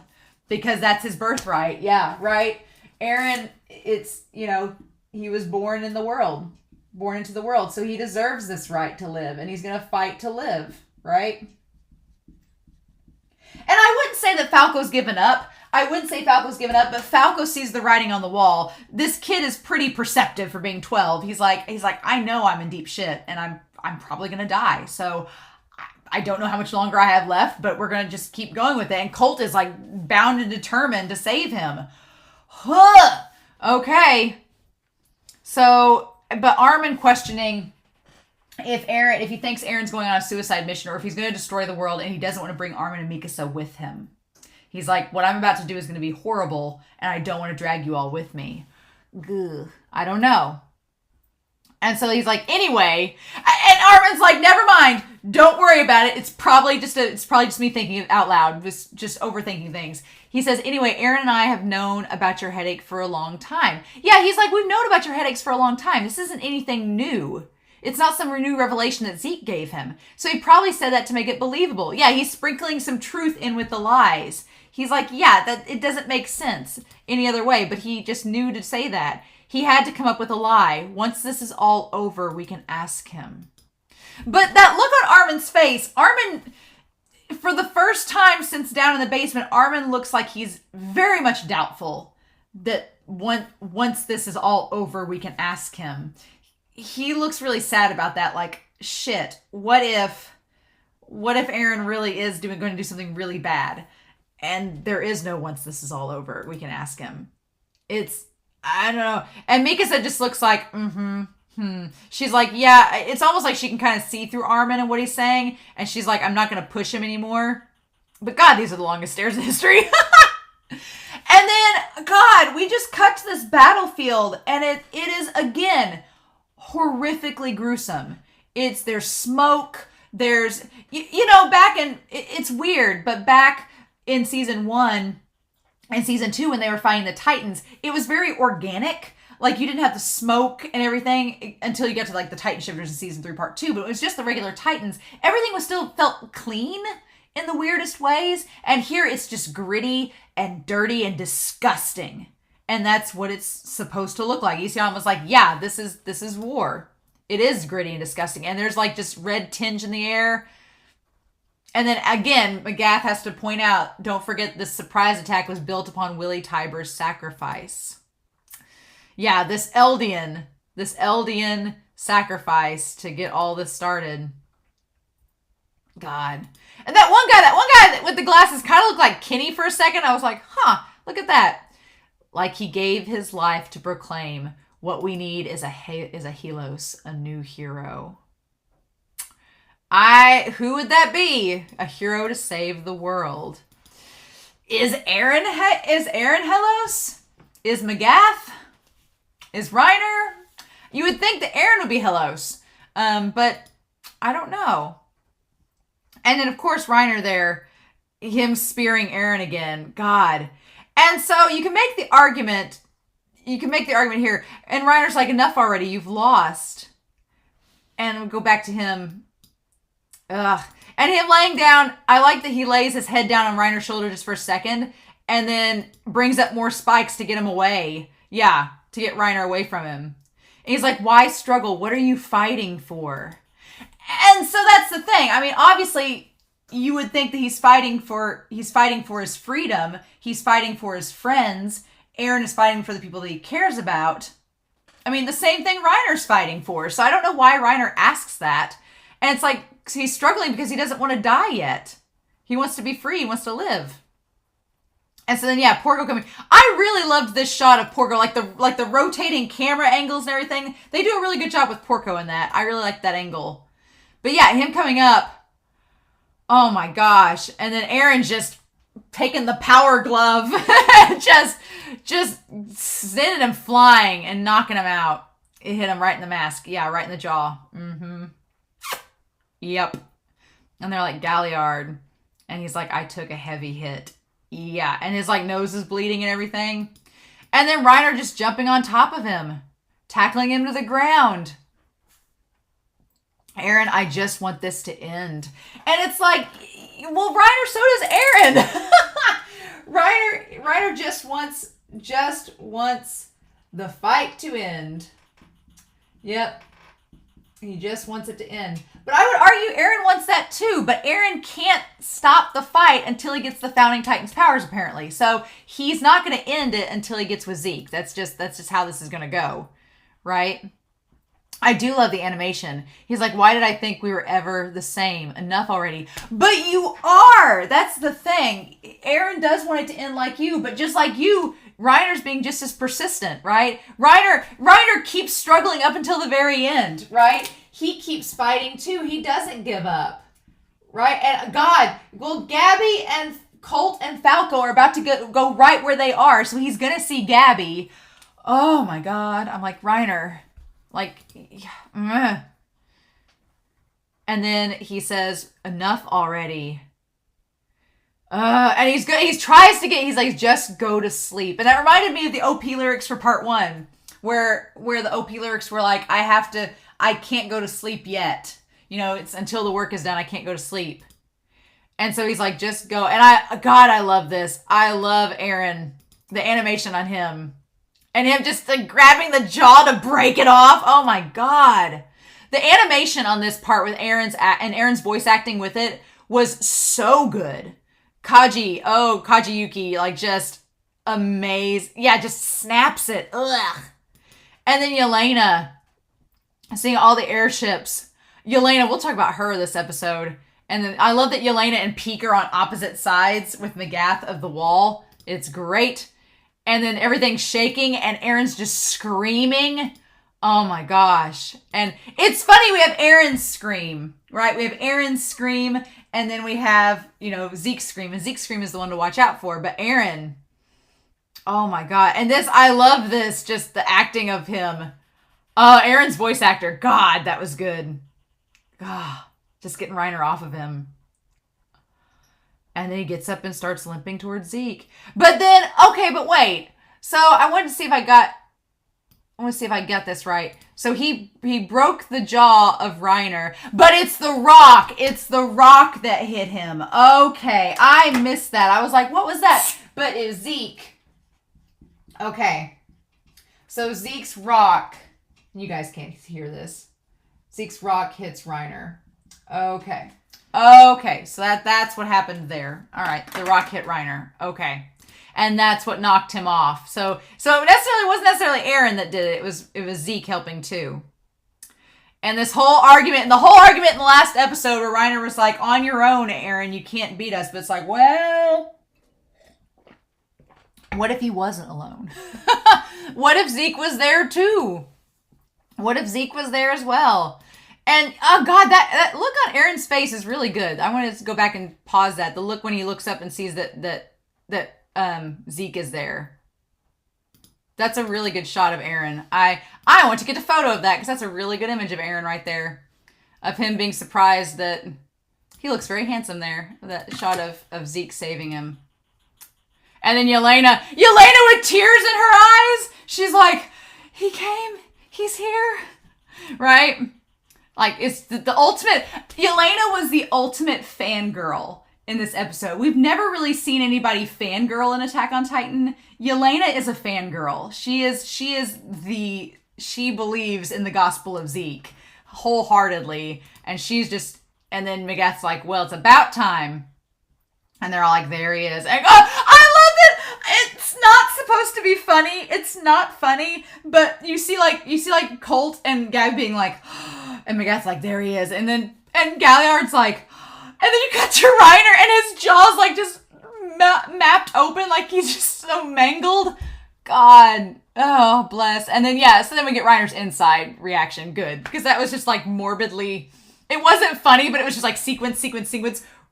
Because that's his birthright. Yeah, right? Eren, it's, he was born into the world. So he deserves this right to live. And he's going to fight to live, right? And I wouldn't say that Falco's given up. But Falco sees the writing on the wall. This kid is pretty perceptive for being 12. He's like, I know I'm in deep shit and I'm probably going to die. So I don't know how much longer I have left, but we're going to just keep going with it. And Colt is like bound and determined to save him. Huh. Okay. So, but Armin questioning if he thinks Eren's going on a suicide mission or if he's going to destroy the world and he doesn't want to bring Armin and Mikasa with him. He's like, what I'm about to do is going to be horrible and I don't want to drag you all with me. Ugh, I don't know. And so he's like, anyway, and Armin's like, never mind, don't worry about it. It's probably just me thinking it out loud, just overthinking things. He says, anyway, Eren and I have known about your headache for a long time. Yeah, he's like, we've known about your headaches for a long time. This isn't anything new. It's not some new revelation that Zeke gave him. So he probably said that to make it believable. Yeah, he's sprinkling some truth in with the lies. He's like, yeah, that it doesn't make sense any other way, but he just knew to say that. He had to come up with a lie. Once this is all over, we can ask him. But that look on Armin's face, Armin, for the first time since down in the basement, Armin looks like he's very much doubtful that once this is all over, we can ask him. He looks really sad about that. Like, shit, what if Eren really is going to do something really bad? And there is no once this is all over, we can ask him. I don't know. And Mikasa just looks like, She's like, yeah, it's almost like she can kind of see through Armin and what he's saying. And she's like, I'm not going to push him anymore. But God, these are the longest stairs in history. And then, God, we just cut to this battlefield. And it is, again, horrifically gruesome. There's smoke. There's, it's weird, but back in season 1 and season 2 when they were fighting the Titans, it was very organic. Like, you didn't have the smoke and everything until you get to, like, the Titan shifters in season 3 part 2, but it was just the regular Titans. Everything was still felt clean in the weirdest ways, and here it's just gritty and dirty and disgusting. And that's what it's supposed to look like. Iseon was like, yeah, this is war. It is gritty and disgusting. And there's, like, just red tinge in the air. And then, again, McGath has to point out, don't forget this surprise attack was built upon Willie Tiber's sacrifice. Yeah, this Eldian sacrifice to get all this started. God. And that one guy with the glasses kind of looked like Kenny for a second. I was like, look at that. Like he gave his life to proclaim what we need is a Helos, a new hero. Who would that be? A hero to save the world. Is Eren Helos? Is McGath? Is Reiner? You would think that Eren would be Helos. But I don't know. And then, of course, Reiner there, him spearing Eren again. God. And so you can make the argument here. And Reiner's like, enough already. You've lost. And we'll go back to him. Ugh. And him laying down. I like that he lays his head down on Reiner's shoulder just for a second. And then brings up more spikes to get him away. Yeah. To get Reiner away from him. And he's like, why struggle? What are you fighting for? And so that's the thing. I mean, obviously, you would think that he's fighting for his freedom. He's fighting for his friends. Eren is fighting for the people that he cares about. I mean, the same thing Reiner's fighting for. So I don't know why Reiner asks that. And it's like, he's struggling because he doesn't want to die yet. He wants to be free. He wants to live. And so then, yeah, Porco coming. I really loved this shot of Porco, like the rotating camera angles and everything. They do a really good job with Porco in that. I really liked that angle. But yeah, him coming up. Oh my gosh. And then Eren just taking the power glove. just sending him flying and knocking him out. It hit him right in the mask. Yeah, right in the jaw. Mm-hmm. Yep. And they're like, Galliard. And he's like, I took a heavy hit. Yeah, and his like nose is bleeding and everything. And then Reiner just jumping on top of him, tackling him to the ground. Eren, I just want this to end. And it's like, well, Reiner, so does Eren. Reiner just wants the fight to end. Yep. He just wants it to end. But I would argue Eren wants that too, but Eren can't stop the fight until he gets the Founding Titan's powers, apparently. So he's not going to end it until he gets with Zeke. That's just how this is going to go, right? I do love the animation. He's like, why did I think we were ever the same? Enough already. But you are! That's the thing. Eren does want it to end like you, but just like you, Reiner's being just as persistent, right? Reiner keeps struggling up until the very end, right? He keeps fighting too. He doesn't give up, right? And God, well, Gabi and Colt and Falco are about to go right where they are, so he's gonna see Gabi. Oh my God. I'm like, Reiner, like, and then he says, enough already. And he's like, just go to sleep. And that reminded me of the OP lyrics for part 1, where the OP lyrics were like, I can't go to sleep yet. You know, it's until the work is done, I can't go to sleep. And so he's like, just go. And I love this. I love Eren, the animation on him. And him just like grabbing the jaw to break it off. Oh my God. The animation on this part with Eren's voice acting with it was so good. Kaji Yuki, like just amazing. Yeah, just snaps it. Ugh. And then Yelena, seeing all the airships. Yelena, we'll talk about her this episode. And then I love that Yelena and Peek are on opposite sides with Magath of the wall. It's great. And then everything's shaking and Eren's just screaming. Oh my gosh. And it's funny, we have Eren's scream, right? We have Eren's scream, and then we have, Zeke's scream. And Zeke's scream is the one to watch out for. But Eren, oh my God. And I love this, just the acting of him. Eren's voice actor, God, that was good. Just getting Reiner off of him. And then he gets up and starts limping towards Zeke. But then, okay, but wait. So I wanted to see if I got this right. So he broke the jaw of Reiner, but it's the rock. It's the rock that hit him. Okay, I missed that. I was like, what was that? But it was Zeke. Okay. So Zeke's rock. You guys can't hear this. Zeke's rock hits Reiner. Okay, so that's what happened there. All right, the rock hit Reiner. Okay. And that's what knocked him off. So it wasn't necessarily Eren that did it. It was Zeke helping too. And the whole argument in the last episode where Reiner was like, on your own, Eren, you can't beat us. But it's like, well, what if he wasn't alone? What if Zeke was there too? What if Zeke was there as well? And, oh God, that look on Eren's face is really good. I wanted to go back and pause that. The look when he looks up and sees that Zeke is there. That's a really good shot of Eren. I want to get a photo of that because that's a really good image of Eren right there. Of him being surprised that he looks very handsome there. That shot of Zeke saving him. And then Yelena with tears in her eyes. She's like, he came. He's here. Right? Like, it's the ultimate. Yelena was the ultimate fangirl in this episode. We've never really seen anybody fangirl in Attack on Titan. Yelena is a fangirl. She believes in the gospel of Zeke wholeheartedly. And and then Magath's like, well, it's about time. And they're all like, there he is. And, I love it. It's not supposed to be funny. It's not funny. But you see Colt and Gabi being like, and Magath's like, there he is. And Galliard's like, and then you cut to Reiner and his jaw's like just mapped open, like he's just so mangled. God. Oh, bless. And then, so then we get Reiner's inside reaction. Good. Because that was just like morbidly, it wasn't funny, but it was just like sequence,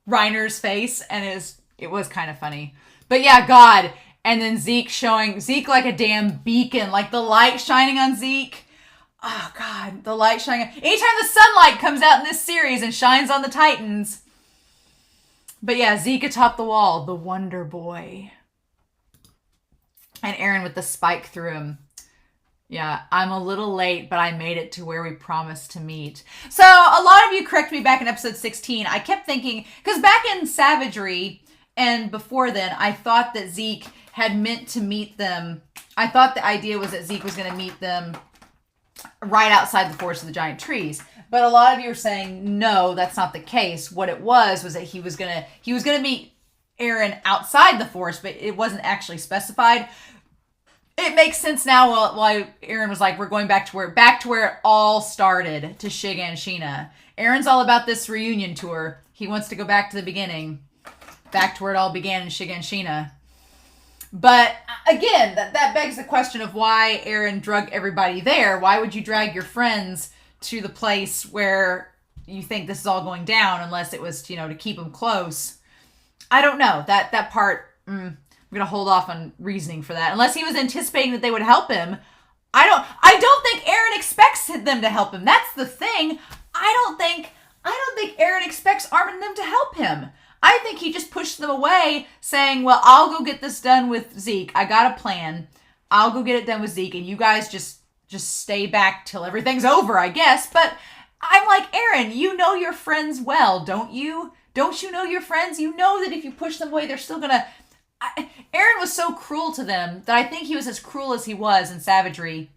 Reiner's face. And it was kind of funny. But yeah, God. And then Zeke like a damn beacon, like the light shining on Zeke. Oh, God, the light shining. Anytime the sunlight comes out in this series and shines on the Titans. But yeah, Zeke atop the wall, the Wonder Boy. And Eren with the spike through him. Yeah, I'm a little late, but I made it to where we promised to meet. So a lot of you correct me back in episode 16. I kept thinking, because back in Savagery, and before then, I thought that Zeke had meant to meet them. I thought the idea was that Zeke was going to meet them right outside the forest of the giant trees. But a lot of you are saying, no, that's not the case. What it was that he was gonna meet Eren outside the forest, but it wasn't actually specified. It makes sense now why Eren was like, we're going back to where it all started, to Shiganshina. Eren's all about this reunion tour. He wants to go back to the beginning, back to where it all began in Shiganshina. But again, that begs the question of why Eren drug everybody there. Why would you drag your friends to the place where you think this is all going down, unless it was, to keep them close? I don't know. That part, I'm going to hold off on reasoning for that. Unless he was anticipating that they would help him. I don't think Eren expects them to help him. That's the thing. I don't think Eren expects Armin and them to help him. I think he just pushed them away, saying, well, I'll go get this done with Zeke. I got a plan. I'll go get it done with Zeke, and you guys just stay back till everything's over, I guess. But I'm like, Eren, you know your friends well, don't you? Don't you know your friends? You know that if you push them away, they're still gonna... Eren was so cruel to them that I think he was as cruel as he was in savagery,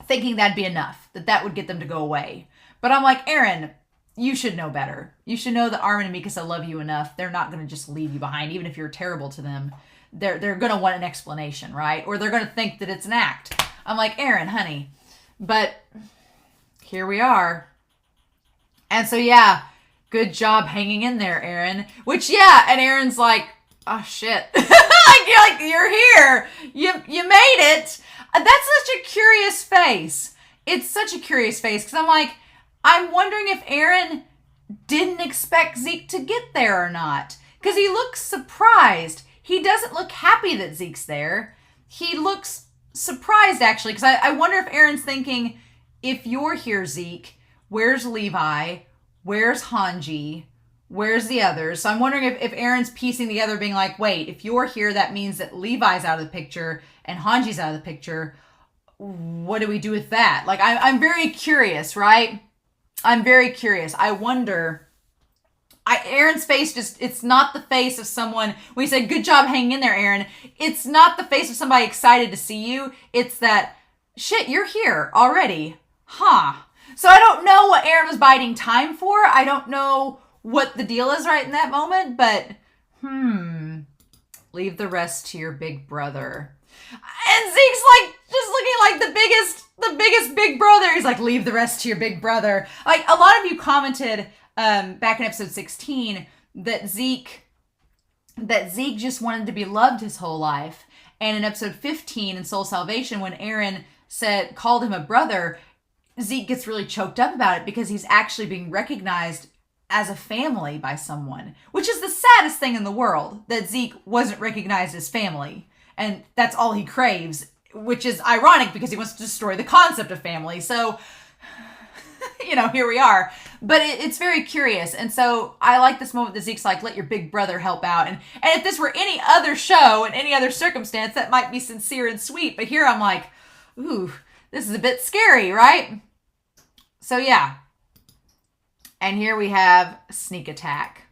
thinking that'd be enough, that would get them to go away. But I'm like, Eren, you should know better. You should know that Armin and Mikasa love you enough. They're not going to just leave you behind, even if you're terrible to them. They're going to want an explanation, right? Or they're going to think that it's an act. I'm like, Eren, honey. But here we are. And so, yeah, good job hanging in there, Eren. Which, yeah, and Eren's like, oh, shit. you're here. You made it. That's such a curious face. It's such a curious face, because I'm like, I'm wondering if Eren didn't expect Zeke to get there or not. Because he looks surprised. He doesn't look happy that Zeke's there. He looks surprised, actually. Because I wonder if Eren's thinking, if you're here, Zeke, where's Levi? Where's Hanji? Where's the others? So I'm wondering if Eren's piecing together, being like, wait, if you're here, that means that Levi's out of the picture and Hanji's out of the picture. What do we do with that? Like, I'm very curious, right? I'm very curious. I wonder... Eren's face it's not the face of someone... When he said, good job hanging in there, Eren. It's not the face of somebody excited to see you. It's that, shit, you're here already. Huh. So I don't know what Eren was biding time for. I don't know what the deal is right in that moment. But, leave the rest to your big brother. And Zeke's like, just looking like the biggest big brother. He's like, leave the rest to your big brother. Like, a lot of you commented back in episode 16 that Zeke just wanted to be loved his whole life. And in episode 15 in Soul Salvation, when Eren called him a brother, Zeke gets really choked up about it because he's actually being recognized as a family by someone, which is the saddest thing in the world, that Zeke wasn't recognized as family. And that's all he craves, which is ironic because he wants to destroy the concept of family. So, here we are. But it's very curious. And so I like this moment that Zeke's like, let your big brother help out. And if this were any other show, in any other circumstance, that might be sincere and sweet. But here I'm like, ooh, this is a bit scary, right? So yeah. And here we have sneak attack.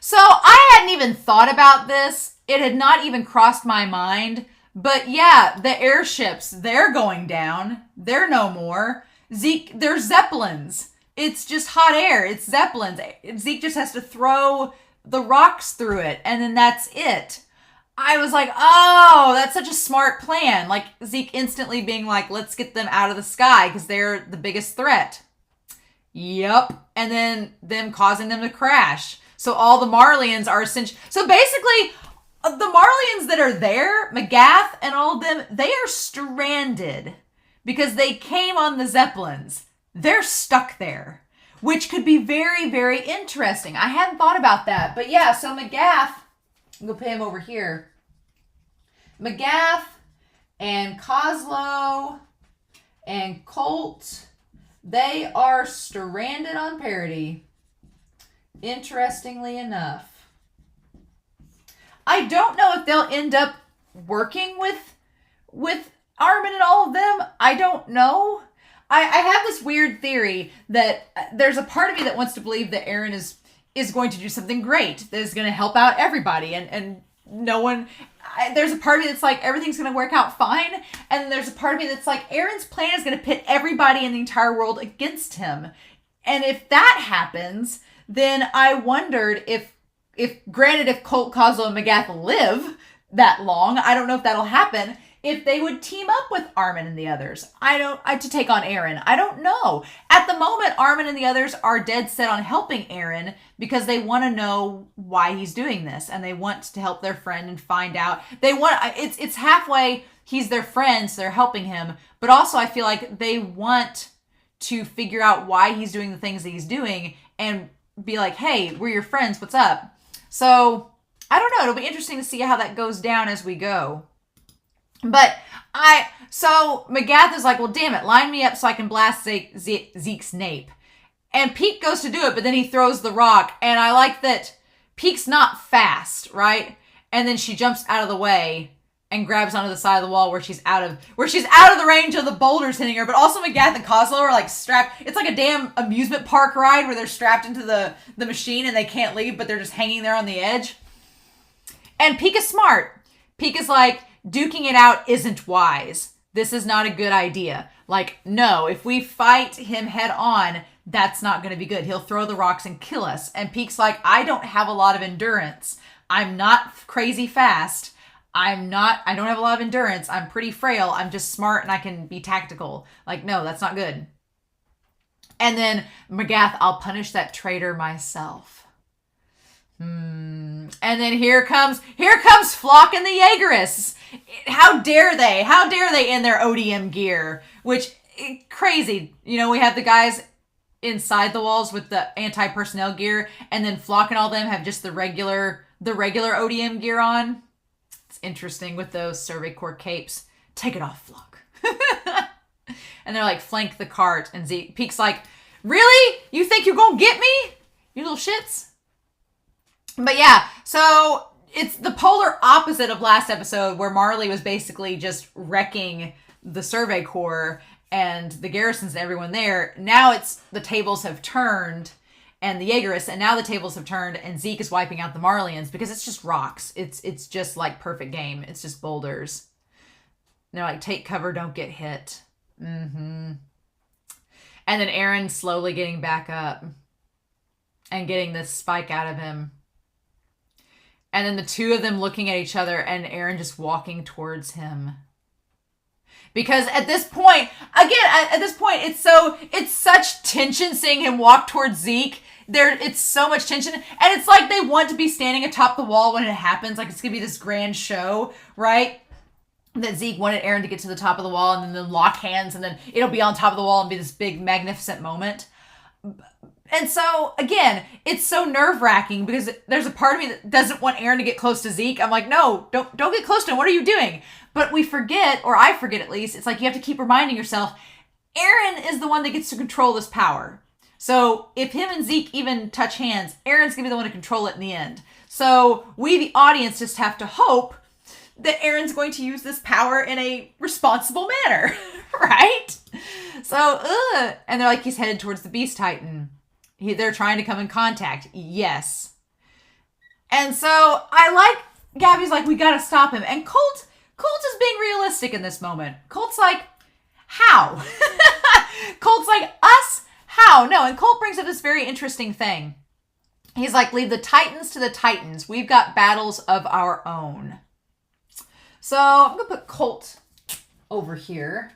So I hadn't even thought about this. It had not even crossed my mind. But yeah, the airships, they're going down. They're no more. Zeke, they're Zeppelins. It's just hot air. It's Zeppelins. Zeke just has to throw the rocks through it, and then that's it. I was like, oh, that's such a smart plan. Like, Zeke instantly being like, let's get them out of the sky because they're the biggest threat. Yep. And then them causing them to crash. So all the Marlians are essentially... So basically, the Marlians that are there, Magath and all of them, they are stranded because they came on the Zeppelins. They're stuck there, which could be very, very interesting. I hadn't thought about that. But yeah, so Magath, I'm going to put him over here. Magath and Kozlo and Colt, they are stranded on Parody. Interestingly enough. I don't know if they'll end up working with Armin and all of them. I don't know. I have this weird theory that there's a part of me that wants to believe that Eren is is going to do something great that is going to help out everybody, and no one. There's a part of me that's like, everything's going to work out fine, and then there's a part of me that's like, Eren's plan is going to pit everybody in the entire world against him. And if that happens, then I wondered if granted, if Colt, Kozlo, and Magath live that long, I don't know if that'll happen, if they would team up with Armin and the others. To take on Eren. I don't know. At the moment, Armin and the others are dead set on helping Eren because they want to know why he's doing this, and they want to help their friend and find out. It's halfway he's their friend, so they're helping him, but also I feel like they want to figure out why he's doing the things that he's doing and be like, hey, we're your friends, what's up? So, I don't know. It'll be interesting to see how that goes down as we go. But so Magath is like, well, damn it, line me up so I can blast Zeke's nape. And Peak goes to do it, but then he throws the rock. And I like that Peak's not fast, right? And then she jumps out of the way and grabs onto the side of the wall where she's out of the range of the boulders hitting her. But also Magath and Kozlo are like strapped. It's like a damn amusement park ride where they're strapped into the machine and they can't leave, but they're just hanging there on the edge. And Peak is smart. Peak is like, duking it out isn't wise. This is not a good idea. Like, no, if we fight him head on, that's not going to be good. He'll throw the rocks and kill us. And Peak's like, I don't have a lot of endurance. I'm not crazy fast. I don't have a lot of endurance. I'm pretty frail. I'm just smart and I can be tactical. Like, no, that's not good. And then Magath, I'll punish that traitor myself. And then here comes Flock and the Jaegerists. How dare they? How dare they in their ODM gear? Which, crazy. You know, we have the guys inside the walls with the anti-personnel gear, and then Flock and all them have just the regular ODM gear on. It's interesting with those Survey Corps capes. Take it off, Flock. And they're like, flank the cart. And Peak's like, really? You think you're gonna get me? You little shits? But yeah, so it's the polar opposite of last episode where Marley was basically just wrecking the Survey Corps and the garrisons and everyone there. Now it's the tables have turned and the Jaegerists, and now the tables have turned and Zeke is wiping out the Marleyans because it's just rocks. It's just like perfect game. It's just boulders. And they're like, take cover, don't get hit. And then Eren slowly getting back up and getting this spike out of him. And then the two of them looking at each other and Eren just walking towards him. Because at this point, it's such tension seeing him walk towards Zeke. It's so much tension. And it's like they want to be standing atop the wall when it happens. Like it's going to be this grand show, right? That Zeke wanted Eren to get to the top of the wall and then they'll lock hands and then it'll be on top of the wall and be this big magnificent moment. And so, again, it's so nerve-wracking because there's a part of me that doesn't want Eren to get close to Zeke. I'm like, no, don't get close to him. What are you doing? But we forget, or I forget at least, it's like you have to keep reminding yourself, Eren is the one that gets to control this power. So if him and Zeke even touch hands, Eren's going to be the one to control it in the end. So we, the audience, just have to hope that Eren's going to use this power in a responsible manner, right? So, and they're like, he's headed towards the Beast Titan. They're trying to come in contact. Yes. And so I like, Gabi's like, we gotta stop him. And Colt is being realistic in this moment. Colt's like, how? Colt's like, us? How? No. And Colt brings up this very interesting thing. He's like, leave the Titans to the Titans. We've got battles of our own. So I'm gonna put Colt over here.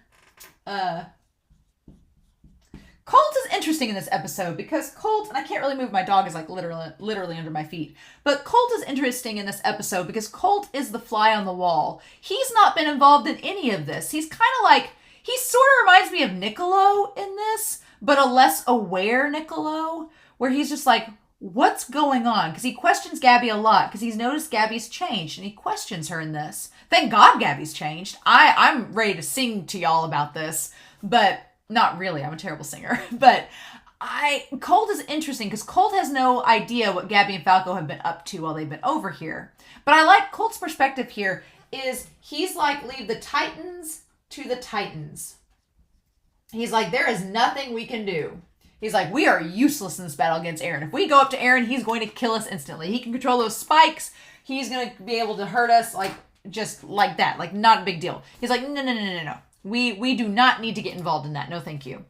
Colt is interesting in this episode because Colt, and I can't really move, my dog is like literally under my feet. But Colt is interesting in this episode because Colt is the fly on the wall. He's not been involved in any of this. He's kind of like, he sort of reminds me of Niccolo in this, but a less aware Niccolo, where he's just like, what's going on? Because he questions Gabi a lot because he's noticed Gabi's changed and he questions her in this. Thank God Gabi's changed. I'm ready to sing to y'all about this, but not really. I'm a terrible singer. But Colt is interesting because Colt has no idea what Gabi and Falco have been up to while they've been over here. But I like Colt's perspective here is he's like, leave the Titans to the Titans. He's like, there is nothing we can do. He's like, we are useless in this battle against Eren. If we go up to Eren, he's going to kill us instantly. He can control those spikes. He's going to be able to hurt us like just like that. Like, not a big deal. He's like, no. We do not need to get involved in that. No, thank you.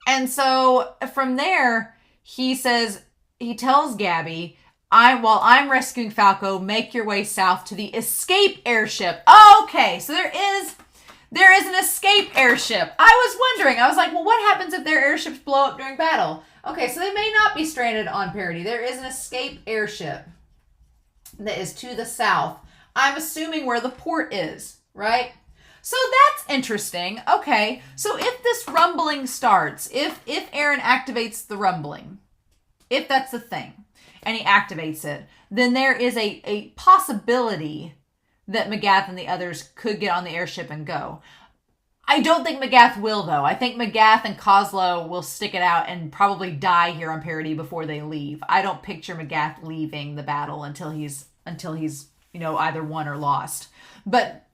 And so from there, he tells Gabi, while I'm rescuing Falco, make your way south to the escape airship. Oh, okay, so there is an escape airship. I was wondering. I was like, well, what happens if their airships blow up during battle? Okay, so they may not be stranded on Parody. There is an escape airship that is to the south. I'm assuming where the port is, right? So that's interesting. Okay, so if this rumbling starts, if Eren activates the rumbling, if that's the thing, and he activates it, then there is a possibility that Magath and the others could get on the airship and go. I don't think Magath will, though. I think Magath and Kozlo will stick it out and probably die here on Parody before they leave. I don't picture Magath leaving the battle until he's either won or lost. But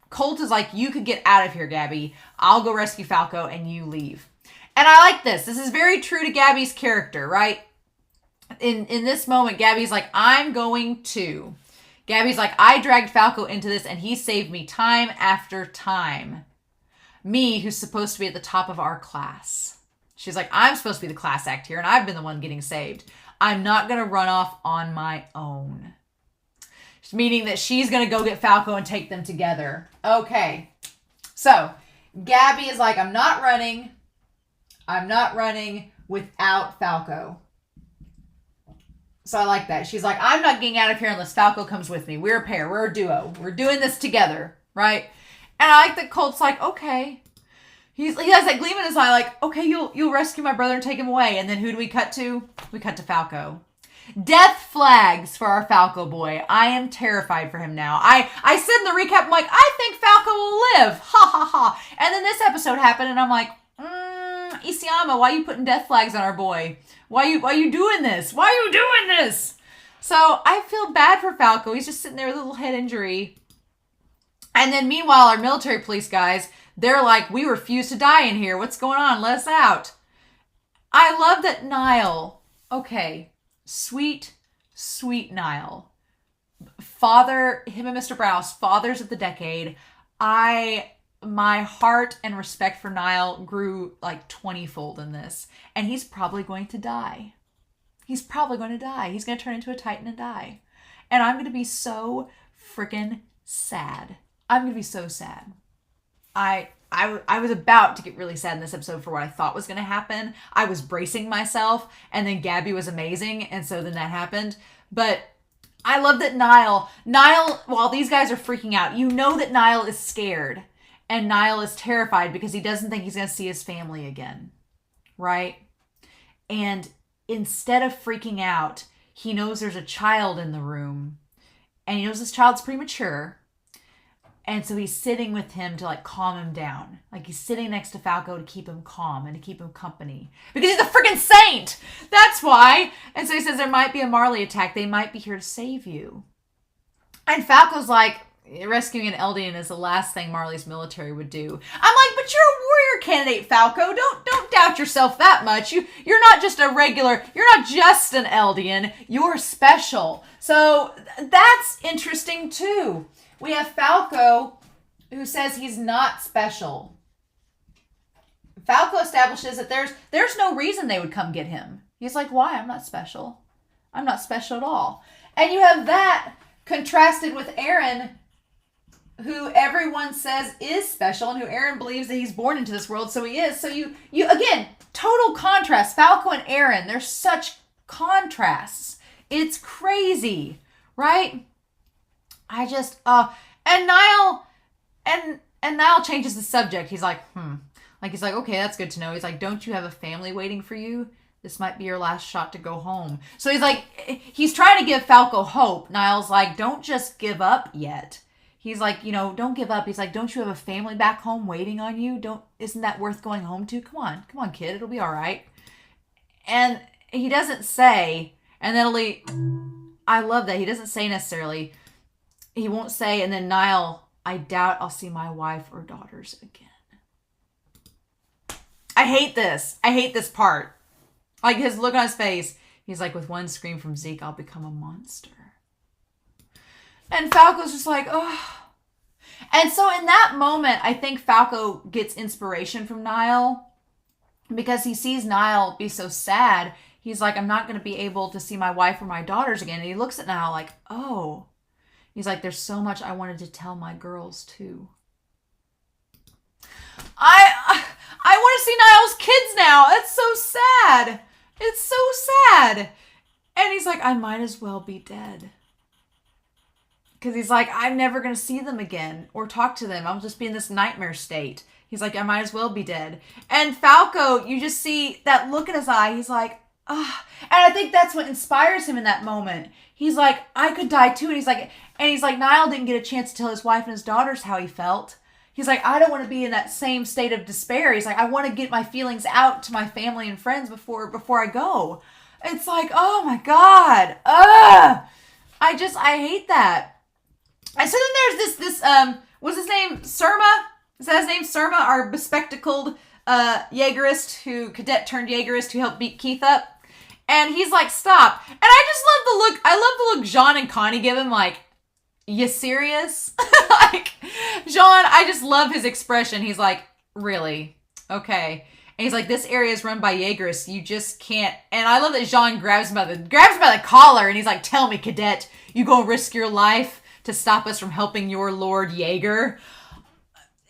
Colt is like, you could get out of here, Gabi. I'll go rescue Falco and you leave. And I like this. This is very true to Gabi's character, right? In this moment, Gabi's like, I'm going to. Gabi's like, I dragged Falco into this and he saved me time after time. Me, who's supposed to be at the top of our class. She's like, I'm supposed to be the class act here and I've been the one getting saved. I'm not going to run off on my own. Meaning that she's going to go get Falco and take them together. Okay. So, Gabi is like, I'm not running without Falco. So I like that. She's like, I'm not getting out of here unless Falco comes with me. We're a pair. We're a duo. We're doing this together. Right? And I like that Colt's like, okay. He has that gleam in his eye like, okay, you'll rescue my brother and take him away. And then who do we cut to? We cut to Falco. Death flags for our Falco boy. I am terrified for him now. I said in the recap, I'm like, I think Falco will live. Ha ha ha. And then this episode happened and I'm like, Isayama, why are you putting death flags on our boy? Why you doing this? Why are you doing this? So I feel bad for Falco. He's just sitting there with a little head injury. And then meanwhile, our military police guys, they're like, we refuse to die in here. What's going on? Let us out. I love that Nile. Okay. Sweet, sweet Nile. Him and Mr. Browse, fathers of the decade. My heart and respect for Nile grew like 20-fold in this. And he's probably going to die. He's probably going to die. He's going to turn into a Titan and die. And I'm going to be so freaking sad. I'm going to be so sad. I was about to get really sad in this episode for what I thought was going to happen. I was bracing myself, and then Gabi was amazing, and so then that happened. But I love that Nile, while these guys are freaking out, you know that Nile is scared, and Nile is terrified because he doesn't think he's going to see his family again, right? And instead of freaking out, he knows there's a child in the room, and he knows this child's premature. And so he's sitting with him to like calm him down. Like he's sitting next to Falco to keep him calm and to keep him company. Because he's a freaking saint! That's why! And so he says there might be a Marley attack. They might be here to save you. And Falco's like, rescuing an Eldian is the last thing Marley's military would do. I'm like, but you're a warrior candidate, Falco. Don't doubt yourself that much. You're not just a regular, you're not just an Eldian. You're special. So that's interesting too. We have Falco, who says he's not special. Falco establishes that there's no reason they would come get him. He's like, why? I'm not special. I'm not special at all. And you have that contrasted with Eren, who everyone says is special, and who Eren believes that he's born into this world, so he is. So you again, total contrast. Falco and Eren, they're such contrasts. It's crazy, right? And Nile changes the subject. He's like, he's like, okay, that's good to know. He's like, don't you have a family waiting for you? This might be your last shot to go home. So he's like, he's trying to give Falco hope. Nile's like, don't just give up yet. He's like, don't give up. He's like, don't you have a family back home waiting on you? Isn't that worth going home to? Come on, kid. It'll be all right. And he doesn't say, and then I love that. He doesn't say necessarily, he won't say, and then Nile, I doubt I'll see my wife or daughters again. I hate this. I hate this part. Like, his look on his face, he's like, with one scream from Zeke, I'll become a monster. And Falco's just like, oh. And so in that moment, I think Falco gets inspiration from Nile because he sees Nile be so sad. He's like, I'm not going to be able to see my wife or my daughters again. And he looks at Nile like, oh. He's like, there's so much I wanted to tell my girls too. I want to see Nile's kids now. That's so sad. It's so sad. And he's like, I might as well be dead. Because he's like, I'm never going to see them again or talk to them. I'll just be in this nightmare state. He's like, I might as well be dead. And Falco, you just see that look in his eye. He's like, ah. And I think that's what inspires him in that moment. He's like, I could die too. And he's like, Nile didn't get a chance to tell his wife and his daughters how he felt. He's like, I don't want to be in that same state of despair. He's like, I want to get my feelings out to my family and friends before I go. It's like, oh my God. Ugh. I hate that. And so then there's this what's his name? Surma? Is that his name? Surma, our bespectacled Jaegerist cadet turned Jaegerist who helped beat Keith up. And he's like, stop. And I just love the look. I love the look Jean and Connie give him, like, you serious? Like, Jean, I just love his expression. He's like, really? Okay. And he's like, this area is run by Jaegerists. You just can't. And I love that Jean grabs him by the collar and he's like, tell me, cadet, you gonna risk your life to stop us from helping your Lord Jaeger?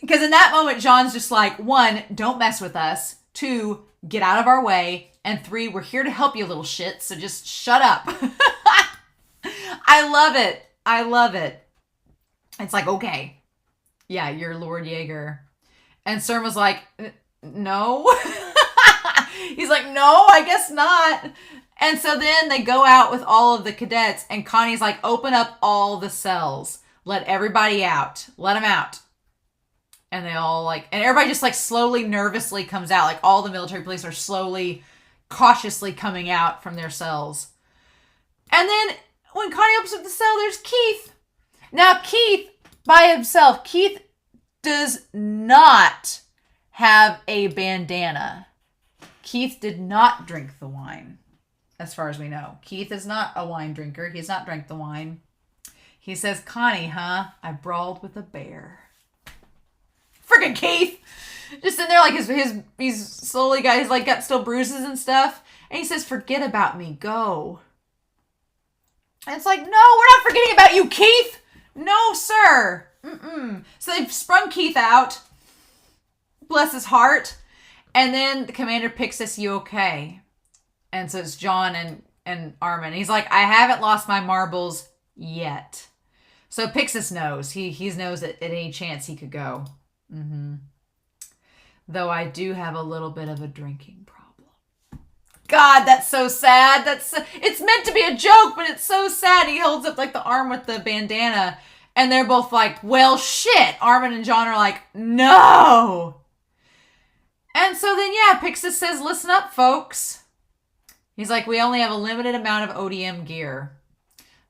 Because in that moment, Jean's just like, 1, don't mess with us. 2, get out of our way. And 3, we're here to help you, little shit, so just shut up. I love it. I love it. It's like, okay. Yeah, you're Lord Jaeger. And Surma's like, no. He's like, no, I guess not. And so then they go out with all of the cadets, and Connie's like, open up all the cells. Let everybody out. Let them out. And they all like, and everybody just like slowly, nervously comes out. Like all the military police are slowly, cautiously coming out from their cells. And then when Connie opens up the cell, there's Keith. Now Keith, by himself, Keith does not have a bandana. Keith did not drink the wine, as far as we know. Keith is not a wine drinker. He's not drank the wine. He says, Connie, huh? I brawled with a bear. Freaking Keith! Just in there like he's slowly got still bruises and stuff. And he says, forget about me, go. And it's like, no, we're not forgetting about you, Keith! No, sir! Mm-mm. So they've sprung Keith out. Bless his heart. And then the commander picks us, you okay? And so it's John and Armin. He's like, I haven't lost my marbles yet. So Pixis knows. He knows that at any chance he could go. Mm-hmm. Though I do have a little bit of a drinking problem. God, that's so sad. It's meant to be a joke, but it's so sad. He holds up like the arm with the bandana, and they're both like, well, shit. Armin and John are like, no. And so then, yeah, Pixis says, listen up, folks. He's like, we only have a limited amount of ODM gear.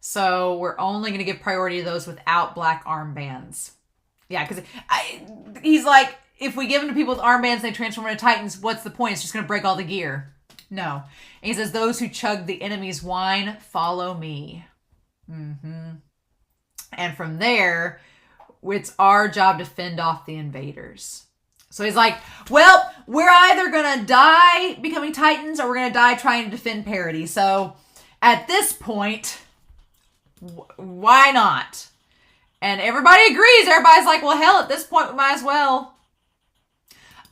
So we're only going to give priority to those without black armbands. Yeah, because he's like, if we give them to people with armbands and they transform into Titans, what's the point? It's just going to break all the gear. No. And he says, those who chug the enemy's wine, follow me. Mm-hmm. And from there, it's our job to fend off the invaders. So he's like, well, we're either going to die becoming Titans or we're going to die trying to defend parity. So at this point, why not? And everybody agrees. Everybody's like, well, hell, at this point, we might as well.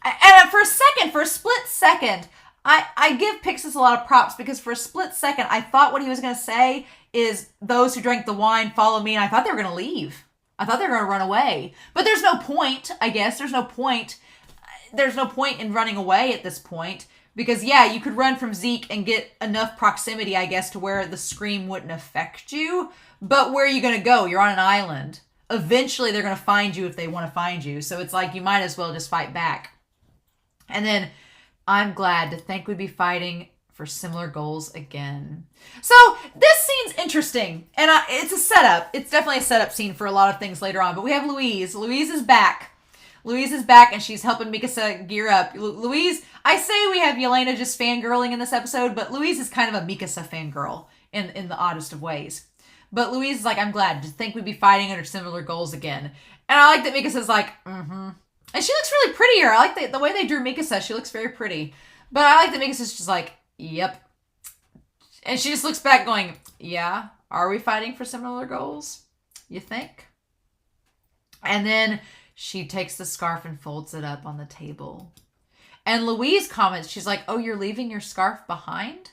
And for a split second, I give Pixis a lot of props because for a split second, I thought what he was going to say is those who drank the wine follow me. And I thought they were going to leave. I thought they were going to run away. But there's no point, I guess. There's no point in running away at this point. Because, yeah, you could run from Zeke and get enough proximity, I guess, to where the scream wouldn't affect you. But where are you going to go? You're on an island. Eventually, they're going to find you if they want to find you. So it's like you might as well just fight back. And then I'm glad to think we'd be fighting for similar goals again. So this scene's interesting. And it's a setup. It's definitely a setup scene for a lot of things later on. But we have Louise. Louise is back. Louise is back and she's helping Mikasa gear up. Louise, I say we have Yelena just fangirling in this episode, but Louise is kind of a Mikasa fangirl in the oddest of ways. But Louise is like, I'm glad to think we'd be fighting under similar goals again. And I like that Mikasa's like, mm-hmm. And she looks really prettier. I like the way they drew Mikasa. She looks very pretty. But I like that Mikasa's just like, yep. And she just looks back going, yeah, are we fighting for similar goals? You think? And then she takes the scarf and folds it up on the table. And Louise comments, she's like, oh, you're leaving your scarf behind?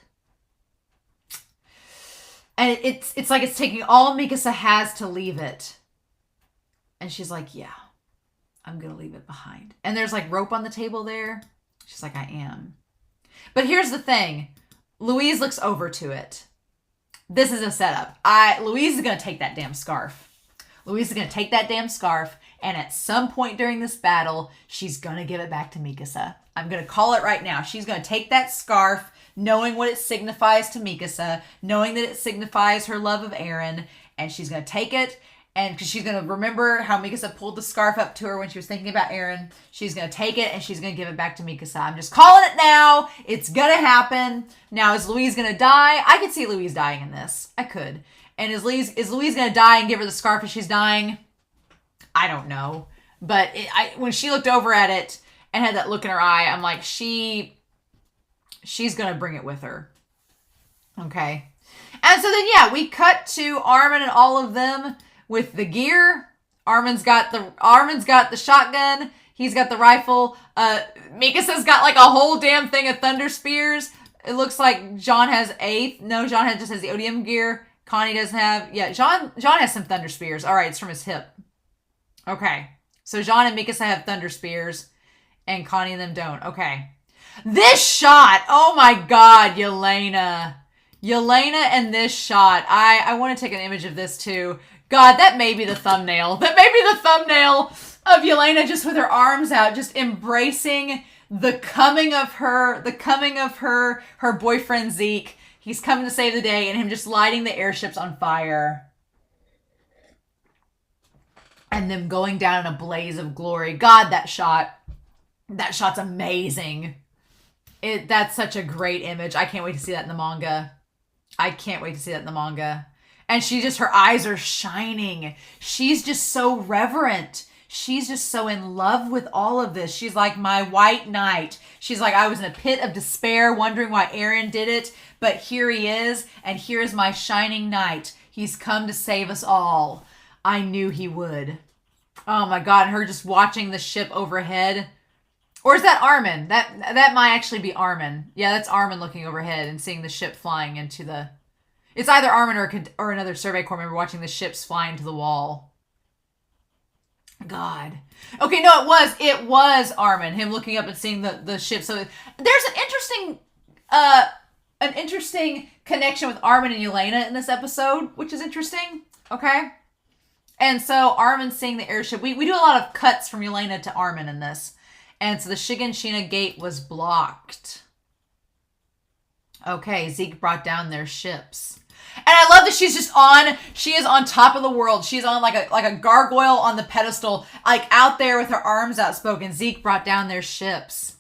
And it's like it's taking all Mikasa has to leave it. And she's like, yeah, I'm going to leave it behind. And there's like rope on the table there. She's like, I am. But here's the thing. Louise looks over to it. This is a setup. Louise is going to take that damn scarf. Louise is going to take that damn scarf. And at some point during this battle, she's going to give it back to Mikasa. I'm going to call it right now. She's going to take that scarf, knowing what it signifies to Mikasa, knowing that it signifies her love of Eren, and she's going to take it, and because she's going to remember how Mikasa pulled the scarf up to her when she was thinking about Eren, she's going to take it, and she's going to give it back to Mikasa. I'm just calling it now. It's going to happen. Now, is Louise going to die? I could see Louise dying in this. I could. And is Louise going to die and give her the scarf as she's dying? I don't know. But when she looked over at it and had that look in her eye, I'm like, she's going to bring it with her. Okay. And so then, yeah, we cut to Armin and all of them with the gear. Armin's got the shotgun. He's got the rifle. Mikasa's got like a whole damn thing of thunder spears. It looks like Jean has just has the odium gear. Connie doesn't have. Yeah, Jean has some thunder spears. All right, it's from his hip. Okay. So Jean and Mikasa have thunder spears, and Connie and them don't. Okay. This shot! Oh my god, Yelena. Yelena and this shot. I want to take an image of this too. God, that may be the thumbnail. That may be the thumbnail of Yelena just with her arms out, just embracing the coming of her boyfriend Zeke. He's coming to save the day, and him just lighting the airships on fire. And them going down in a blaze of glory. God, that shot's amazing. That's such a great image. I can't wait to see that in the manga. And her eyes are shining. She's just so reverent. She's just so in love with all of this. She's like, my white knight. She's like, I was in a pit of despair wondering why Eren did it, but here he is, and here is my shining knight. He's come to save us all. I knew he would. Oh my god, her just watching the ship overhead. Or is that Armin? That might actually be Armin. Yeah, that's Armin looking overhead and seeing the ship flying into the... It's either Armin or another Survey Corps member watching the ships fly into the wall. God. Okay, no, it was Armin. Him looking up and seeing the ship. So there's an interesting connection with Armin and Yelena in this episode, which is interesting. Okay. And so Armin's seeing the airship. We do a lot of cuts from Yelena to Armin in this. And so the Shiganshina gate was blocked. Okay, Zeke brought down their ships. And I love that she is on top of the world. She's on like a gargoyle on the pedestal, like out there with her arms outspoken. Zeke brought down their ships.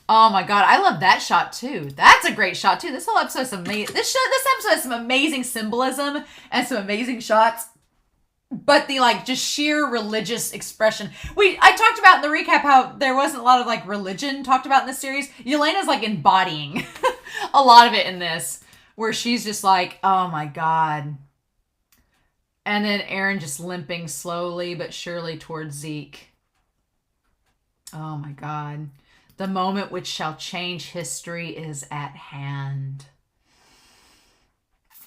Oh my god, I love that shot too. That's a great shot too. This whole episode is amazing. This episode has some amazing symbolism and some amazing shots. But the just sheer religious expression. I talked about in the recap how there wasn't a lot of religion talked about in this series. Yelena's embodying a lot of it in this, where she's just like, oh my god. And then Eren just limping slowly but surely towards Zeke. Oh my god. The moment which shall change history is at hand.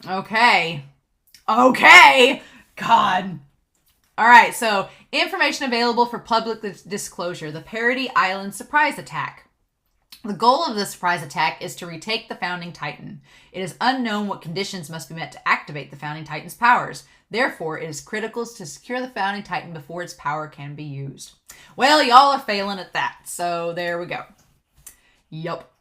Okay. God. All right, so information available for public disclosure. The Parody Island surprise attack. The goal of the surprise attack is to retake the Founding Titan. It is unknown what conditions must be met to activate the Founding Titan's powers. Therefore, it is critical to secure the Founding Titan before its power can be used. Well, y'all are failing at that, so there we go. Yup.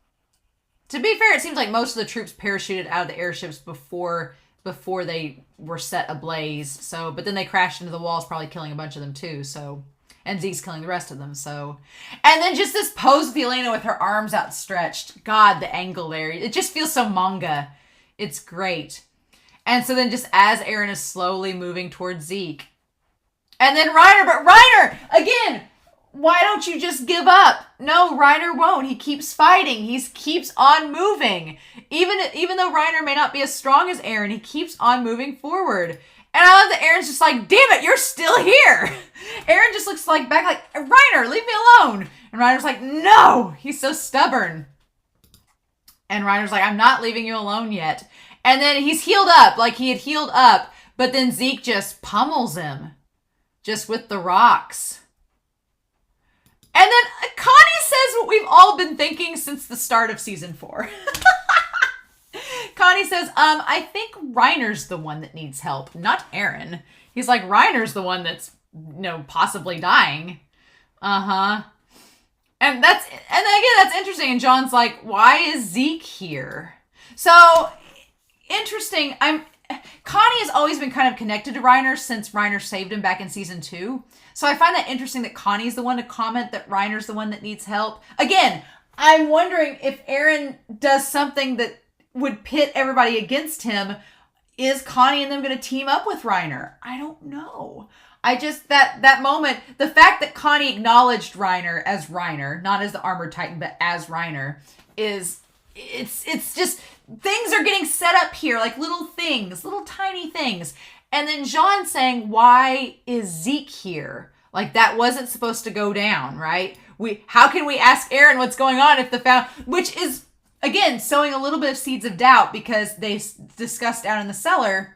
To be fair, it seems like most of the troops parachuted out of the airships before they were set ablaze. So, but then they crashed into the walls, probably killing a bunch of them too. So, And Zeke's killing the rest of them, so. And then just this pose of Yelena with her arms outstretched. God, the angle there. It just feels so manga. It's great. And so then just as Eren is slowly moving towards Zeke. And then Reiner, but Reiner, again, why don't you just give up? No, Reiner won't. He keeps fighting. He keeps on moving. Even though Reiner may not be as strong as Eren, he keeps on moving forward. And I love that Eren's just like, damn it, you're still here. Eren just looks like back like, Reiner, leave me alone. And Reiner's like, no, he's so stubborn. And Reiner's like, I'm not leaving you alone yet. And then he's healed up, like he had healed up. But then Zeke just pummels him. Just with the rocks. And then Connie says what we've all been thinking since the start of season 4. Connie says, I think Reiner's the one that needs help, not Eren. He's like, Reiner's the one that's, possibly dying. And again, that's interesting. And John's like, why is Zeke here? So, interesting. Connie has always been kind of connected to Reiner since Reiner saved him back in season 2. So I find that interesting that Connie's the one to comment that Reiner's the one that needs help. Again, I'm wondering if Eren does something that would pit everybody against him. Is Connie and them going to team up with Reiner? I don't know. I just, that moment, the fact that Connie acknowledged Reiner as Reiner, not as the Armored Titan, but as Reiner, it's just, things are getting set up here, like little things, little tiny things. And then Jean saying, why is Zeke here? Like that wasn't supposed to go down, right? How can we ask Eren what's going on if which is, again, sowing a little bit of seeds of doubt because they discussed down in the cellar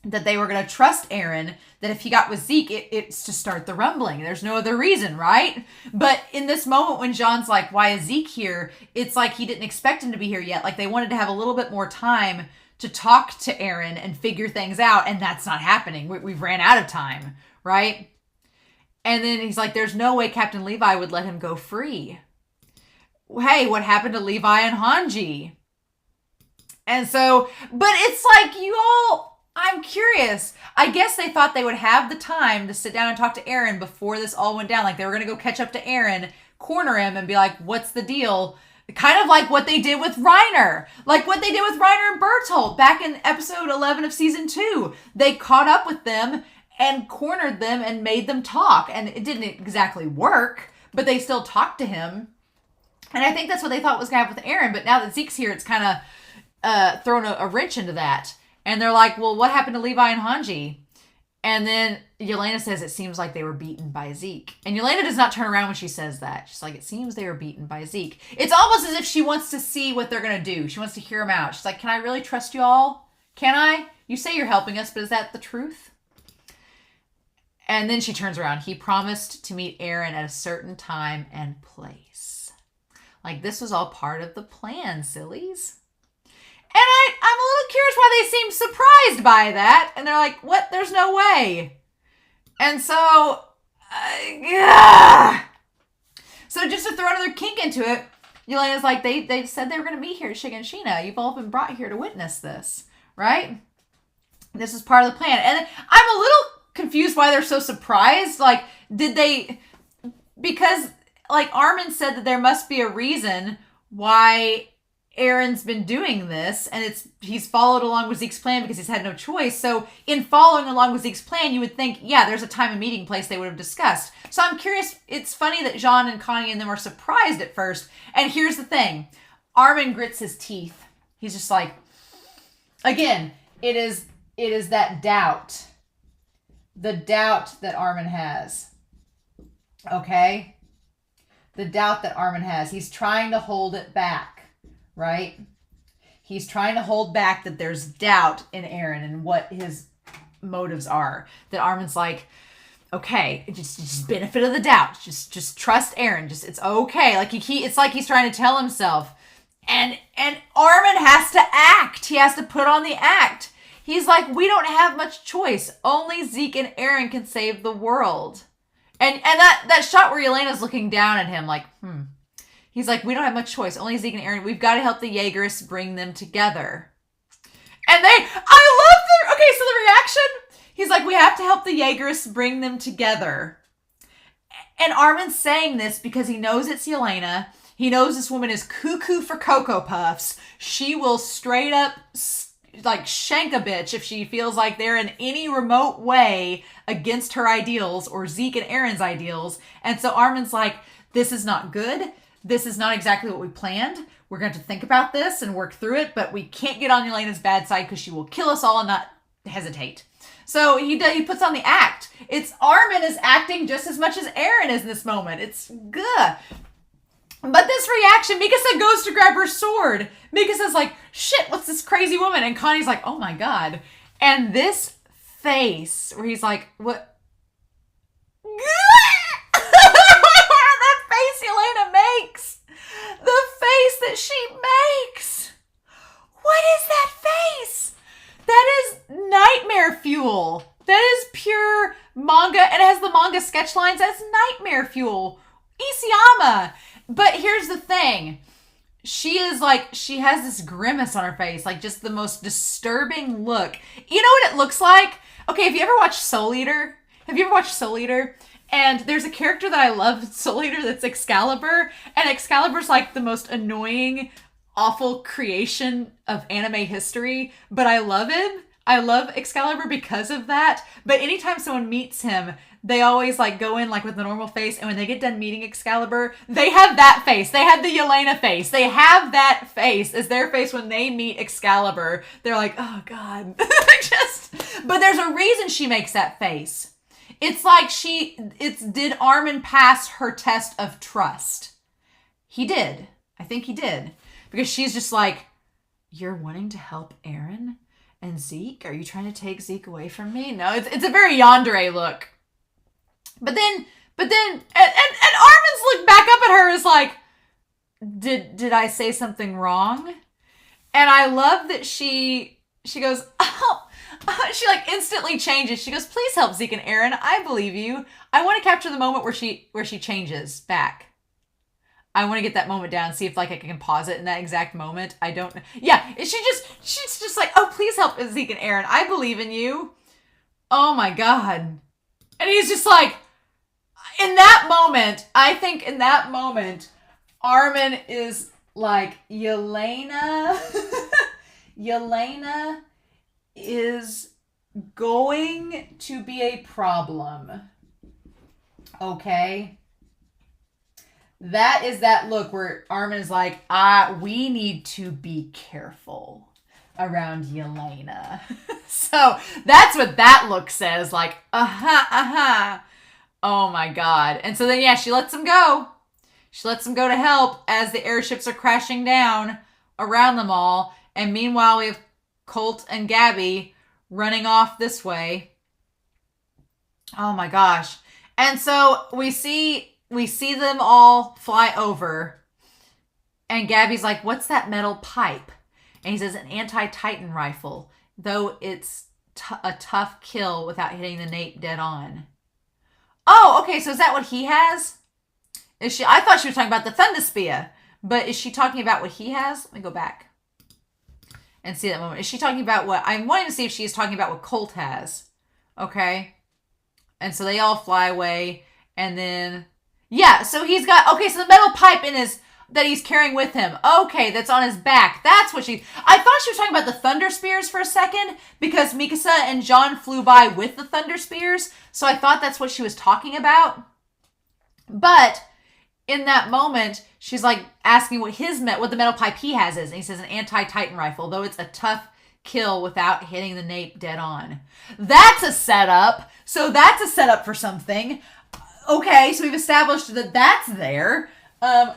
that they were going to trust Eren, that if he got with Zeke, it's to start the rumbling. There's no other reason, right? But in this moment when Jean's like, why is Zeke here? It's like he didn't expect him to be here yet. Like they wanted to have a little bit more time to talk to Eren and figure things out. And that's not happening. We've ran out of time, right? And then he's like, there's no way Captain Levi would let him go free. Hey, what happened to Levi and Hanji? And so, but it's like I'm curious. I guess they thought they would have the time to sit down and talk to Eren before this all went down. Like they were going to go catch up to Eren, corner him and be like, what's the deal? Kind of like what they did with Reiner. Like what they did with Reiner and Bertolt back in episode 11 of season 2. They caught up with them and cornered them and made them talk. And it didn't exactly work, but they still talked to him. And I think that's what they thought was going to happen with Eren. But now that Zeke's here, it's kind of thrown a wrench into that. And they're like, well, what happened to Levi and Hanji? And then Yelena says it seems like they were beaten by Zeke. And Yelena does not turn around when she says that. She's like, it seems they were beaten by Zeke. It's almost as if she wants to see what they're going to do. She wants to hear them out. She's like, can I really trust you all? Can I? You say you're helping us, but is that the truth? And then she turns around. He promised to meet Eren at a certain time and place. Like, this was all part of the plan, sillies. And I'm a little curious why they seem surprised by that. And they're like, what? There's no way. And so, So just to throw another kink into it, Yelena's like, they said they were going to be here at Shiganshina. You've all been brought here to witness this, right? This is part of the plan. And I'm a little confused why they're so surprised. Like, because like Armin said that there must be a reason why Eren's been doing this, and he's followed along with Zeke's plan because he's had no choice. So in following along with Zeke's plan, you would think, yeah, there's a time and meeting place they would have discussed. So I'm curious. It's funny that Jean and Connie and them are surprised at first. And here's the thing. Armin grits his teeth. He's just like, again, it is that doubt. The doubt that Armin has. Okay? The doubt that Armin has. He's trying to hold it back. Right? He's trying to hold back that there's doubt in Eren and what his motives are. That Armin's like, okay, just benefit of the doubt. Just trust Eren. It's okay. Like it's like he's trying to tell himself. And Armin has to act. He has to put on the act. He's like, we don't have much choice. Only Zeke and Eren can save the world. And that shot where Yelena's looking down at him like, He's like, we don't have much choice. Only Zeke and Eren. We've got to help the Jaegers bring them together. And I love so the reaction, he's like, we have to help the Jaegers bring them together. And Armin's saying this because he knows it's Yelena. He knows this woman is cuckoo for Cocoa Puffs. She will straight up like shank a bitch if she feels like they're in any remote way against her ideals or Zeke and Eren's ideals. And so Armin's like, this is not good. This is not exactly what we planned. We're going to have to think about this and work through it, but we can't get on Yelena's bad side because she will kill us all and not hesitate. So he puts on the act. It's Armin is acting just as much as Eren is in this moment. It's good. But this reaction, Mikasa goes to grab her sword. Mikasa's like, shit, what's this crazy woman? And Connie's like, oh my God. And this face where he's like, what? That face Yelena makes. The face that she makes. What is that face? That is nightmare fuel. That is pure manga, and it has the manga sketch lines. That's nightmare fuel. Isayama. But here's the thing. She is like, she has this grimace on her face, like just the most disturbing look. You know what it looks like? Okay, have you ever watched Soul Eater? And there's a character that I love in Soul Eater that's Excalibur. And Excalibur's like the most annoying, awful creation of anime history. But I love him. I love Excalibur because of that. But anytime someone meets him, they always like go in like with the normal face. And when they get done meeting Excalibur, they have that face. They have the Yelena face. They have that face as their face when they meet Excalibur. They're like, oh God. But there's a reason she makes that face. It's like did Armin pass her test of trust? He did. I think he did. Because she's just like, you're wanting to help Eren and Zeke? Are you trying to take Zeke away from me? No, it's a very yandere look. But then, and Armin's look back up at her is like, did I say something wrong? And I love that she goes, oh, she like instantly changes. She goes, please help Zeke and Eren. I believe you. I want to capture the moment where she changes back. I want to get that moment down and see if like I can pause it in that exact moment. I don't know. Yeah, she's just like, oh, please help Zeke and Eren. I believe in you. Oh my God. And he's just like, in that moment, I think in that moment, Armin is like, Yelena is going to be a problem. Okay? That is that look where Armin is like, we need to be careful around Yelena. So that's what that look says. Like, oh my God. And so then, yeah, she lets him go. She lets him go to help as the airships are crashing down around them all. And meanwhile, we have Colt and Gabi running off this way. Oh my gosh. And so we see them all fly over. And Gabi's like, what's that metal pipe? And he says, an anti-Titan rifle, though it's a tough kill without hitting the nape dead on. Oh, okay, so is that what he has? I thought she was talking about the Thunderspear, but is she talking about what he has? Let me go back and see that moment. Is she talking about what, I'm wanting to see if she is talking about what Colt has. Okay. And so they all fly away, and then, yeah, so he's got, okay, so the metal pipe that he's carrying with him. Okay, that's on his back. That's what I thought she was talking about the Thunder Spears for a second, because Mikasa and John flew by with the Thunder Spears, so I thought that's what she was talking about. But in that moment, she's like asking what the metal pipe he has is, and he says an anti-Titan rifle, though it's a tough kill without hitting the nape dead on. That's a setup. So that's a setup for something. Okay, so we've established that that's there.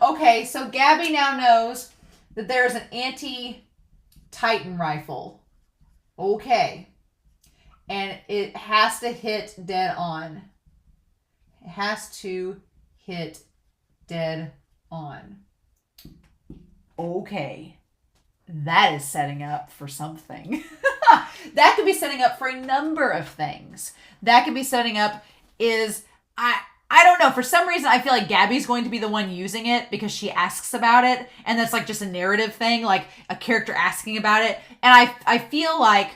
Okay, so Gabi now knows that there's an anti-Titan rifle. Okay. And it has to hit dead on. It has to hit dead on. Okay. That is setting up for something. That could be setting up for a number of things. That could be setting up I don't know. For some reason, I feel like Gabi's going to be the one using it because she asks about it. And that's like just a narrative thing, like a character asking about it. And I feel like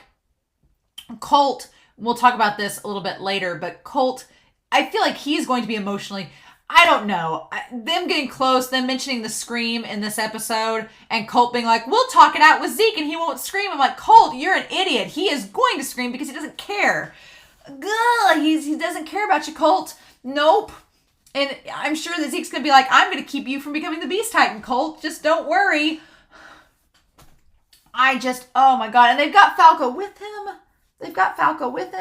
Colt, we'll talk about this a little bit later, but Colt, I feel like he's going to be emotionally, I don't know. Them getting close, them mentioning the scream in this episode, and Colt being like, we'll talk it out with Zeke and he won't scream. I'm like, Colt, you're an idiot. He is going to scream because he doesn't care. He doesn't care about you, Colt. Nope. And I'm sure that Zeke's going to be like, I'm going to keep you from becoming the Beast Titan, Colt. Just don't worry. Oh my God. And they've got Falco with him. They've got Falco with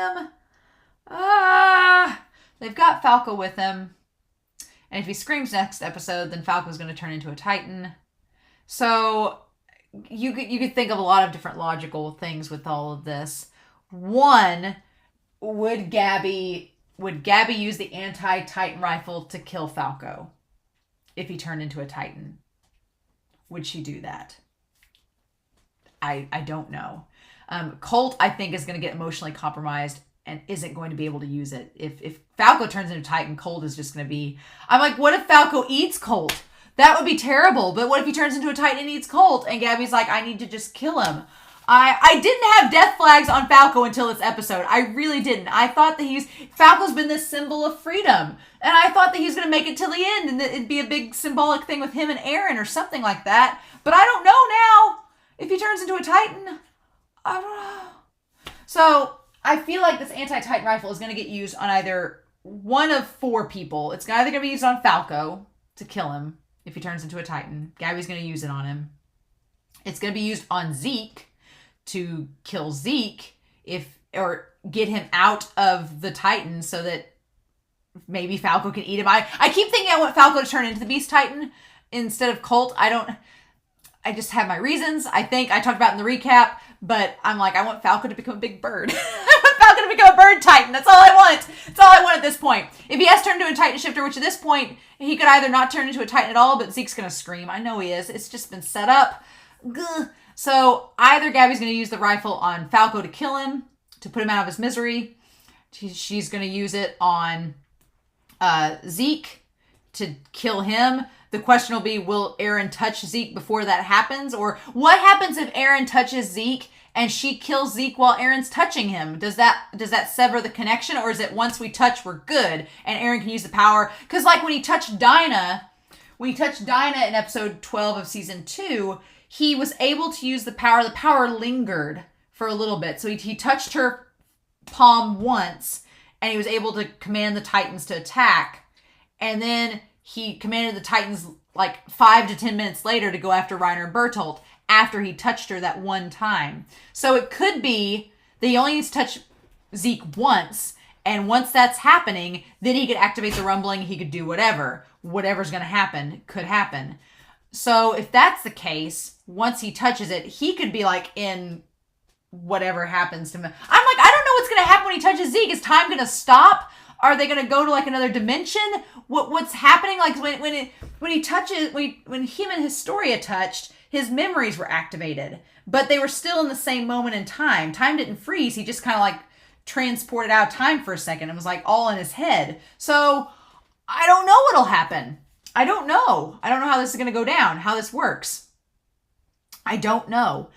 him. And if he screams next episode, then Falco's going to turn into a Titan. So you could think of a lot of different logical things with all of this. One, would Gabi use the anti-Titan rifle to kill Falco if he turned into a Titan? Would she do that? I don't know. Colt, I think, is going to get emotionally compromised and isn't going to be able to use it. If Falco turns into Titan, Colt is just going to be... I'm like, what if Falco eats Colt? That would be terrible. But what if he turns into a Titan and eats Colt? And Gabi's like, I need to just kill him. I didn't have death flags on Falco until this episode. I really didn't. I thought that Falco's been this symbol of freedom. And I thought that he was going to make it till the end and that it'd be a big symbolic thing with him and Eren or something like that. But I don't know now. If he turns into a Titan, I don't know. So I feel like this anti-Titan rifle is going to get used on either one of four people. It's either going to be used on Falco to kill him if he turns into a Titan. Gabi's going to use it on him. It's going to be used on Zeke to kill Zeke or get him out of the Titan so that maybe Falco can eat him. I keep thinking I want Falco to turn into the Beast Titan instead of Colt. I just have my reasons. I think I talked about in the recap, but I'm like, I want Falco to become a big bird. I want Falco to become a bird Titan. That's all I want. That's all I want at this point. If he has turned into a Titan shifter, which at this point, he could either not turn into a Titan at all, but Zeke's going to scream. I know he is. It's just been set up. Gah. So either Gabi's going to use the rifle on Falco to kill him, to put him out of his misery. She's going to use it on Zeke to kill him. The question will be, will Eren touch Zeke before that happens? Or what happens if Eren touches Zeke and she kills Zeke while Eren's touching him? Does that sever the connection? Or is it once we touch, we're good and Eren can use the power? Because like when he touched Dinah in episode 12 of season 2, he was able to use the power. The power lingered for a little bit. So he touched her palm once and he was able to command the Titans to attack. And then he commanded the Titans like 5 to 10 minutes later to go after Reiner and Bertolt after he touched her that one time. So it could be that he only needs to touch Zeke once, and once that's happening, then he could activate the rumbling, he could do whatever. Whatever's going to happen could happen. So if that's the case, once he touches it, he could be like in whatever happens to him. I'm like, I don't know what's going to happen when he touches Zeke. Is time going to stop? Are they going to go to like another dimension? What's happening? Like when he touches, when him and Historia touched, his memories were activated, but they were still in the same moment in time. Time didn't freeze. He just kind of like transported out of time for a second. It was like all in his head. So I don't know what'll happen. I don't know how this is going to go down, how this works. I don't know.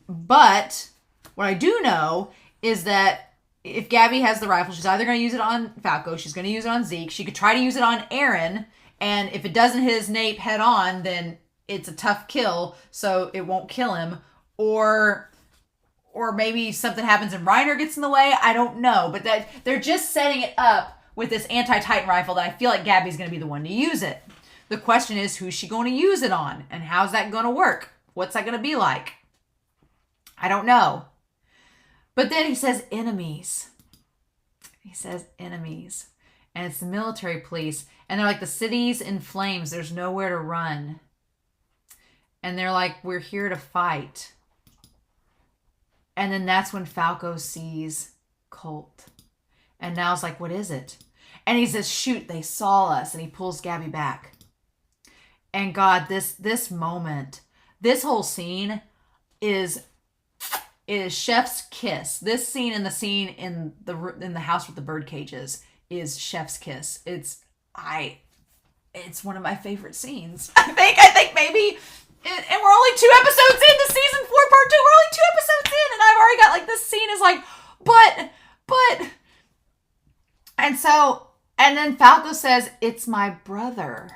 But what I do know is that if Gabi has the rifle, she's either going to use it on Falco, she's going to use it on Zeke. She could try to use it on Eren, and if it doesn't hit his nape head on, then it's a tough kill, so it won't kill him. Or maybe something happens and Reiner gets in the way. I don't know, but that they're just setting it up with this anti-Titan rifle that I feel like Gabi's going to be the one to use it. The question is, who's she going to use it on, and how's that going to work? What's that going to be like? I don't know. But then he says enemies. He says enemies. And it's the military police. And they're like, the city's in flames. There's nowhere to run. And they're like, we're here to fight. And then that's when Falco sees Colt. And now it's like, what is it? And he says, shoot, they saw us. And he pulls Gabi back. And God, this moment, this whole scene is chef's kiss. This scene and the scene in the house with the bird cages is chef's kiss. It's one of my favorite scenes. I think maybe, and we're only 2 episodes into season 4 part 2. We're only 2 episodes in, and I've already got like this scene is like, but, and so And then Falco says, it's my brother.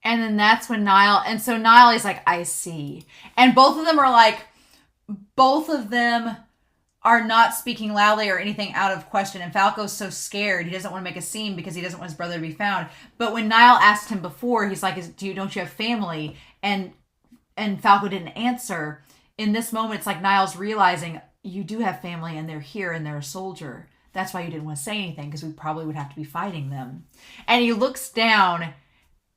And then that's when Nile, and so Nile is like, I see. And both of them are not speaking loudly or anything out of question. And Falco's so scared. He doesn't want to make a scene because he doesn't want his brother to be found. But when Nile asked him before, he's like, don't you have family? And Falco didn't answer. In this moment, it's like Nile's realizing, you do have family and they're here and they're a soldier. That's why you didn't want to say anything, because we probably would have to be fighting them. And he looks down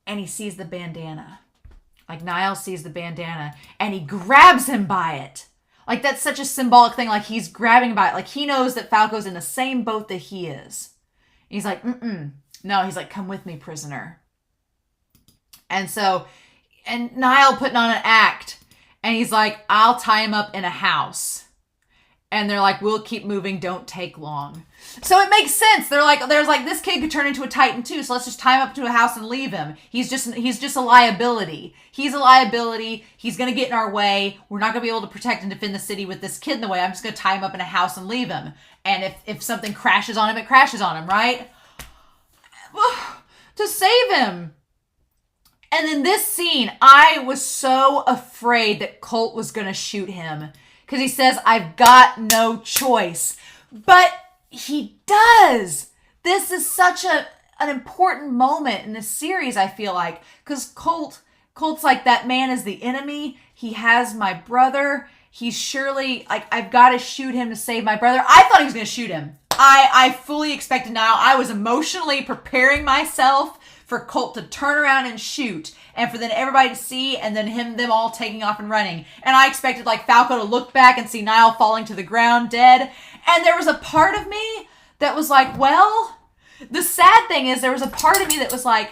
and he sees the bandana. Like, Nile sees the bandana and he grabs him by it. Like, that's such a symbolic thing. Like, he's grabbing by it. Like, he knows that Falco's in the same boat that he is. He's like, no. He's like, come with me, prisoner. And Nile putting on an act. And he's like, I'll tie him up in a house. And they're like, we'll keep moving. Don't take long. So it makes sense. There's like, this kid could turn into a Titan too. So let's just tie him up to a house and leave him. He's just a liability. He's a liability. He's going to get in our way. We're not going to be able to protect and defend the city with this kid in the way. I'm just going to tie him up in a house and leave him. And if something crashes on him, it crashes on him, right? To save him. And in this scene, I was so afraid that Colt was going to shoot him. Because he says, I've got no choice. But he does. This is such an important moment in this series, I feel like. Because Colt's like, that man is the enemy. He has my brother. He's surely, like, I've got to shoot him to save my brother. I thought he was going to shoot him. I fully expected now. I was emotionally preparing myself for Colt to turn around and shoot, and for then everybody to see, and then them all taking off and running. And I expected like Falco to look back and see Nile falling to the ground dead. And there was a part of me that was like, well, the sad thing is there was a part of me that was like,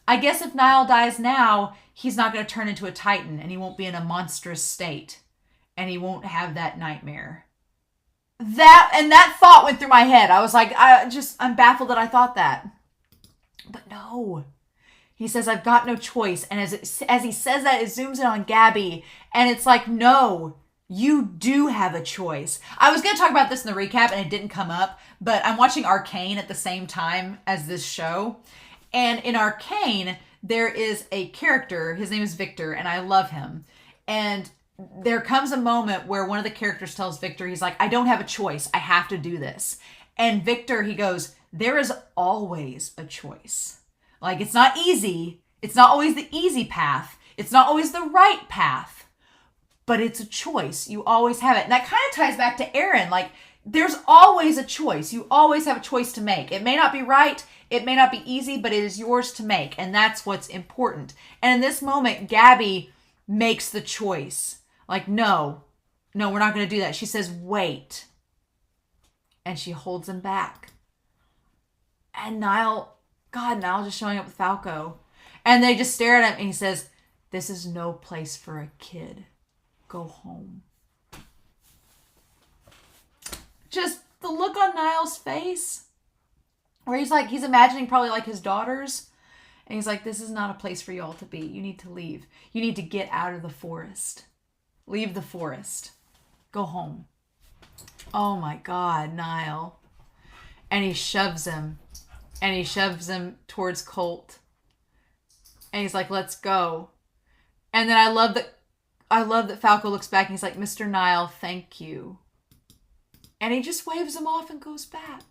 I guess if Nile dies now, he's not going to turn into a Titan, and he won't be in a monstrous state, and he won't have that nightmare. That thought went through my head. I was like, I'm baffled that I thought that. But no, he says, I've got no choice. And as he says that, it zooms in on Gabi. And it's like, no, you do have a choice. I was going to talk about this in the recap and it didn't come up. But I'm watching Arcane at the same time as this show. And in Arcane, there is a character. His name is Victor. And I love him. And there comes a moment where one of the characters tells Victor, he's like, I don't have a choice. I have to do this. And Victor, he goes, there is always a choice. Like, it's not easy. It's not always the easy path. It's not always the right path. But it's a choice. You always have it. And that kind of ties back to Eren. Like, there's always a choice. You always have a choice to make. It may not be right. It may not be easy, but it is yours to make. And that's what's important. And in this moment, Gabi makes the choice. Like, no, we're not going to do that. She says, wait. And she holds him back. And Nile just showing up with Falco. And they just stare at him and he says, this is no place for a kid. Go home. Just the look on Nile's face. Where he's imagining probably like his daughters. And he's like, this is not a place for y'all to be. You need to leave. You need to get out of the forest. Leave the forest. Go home. Oh my God, Nile. And he shoves him. And he shoves him towards Colt. And he's like, let's go. And then I love that Falco looks back and he's like, Mr. Nile, thank you. And he just waves him off and goes back.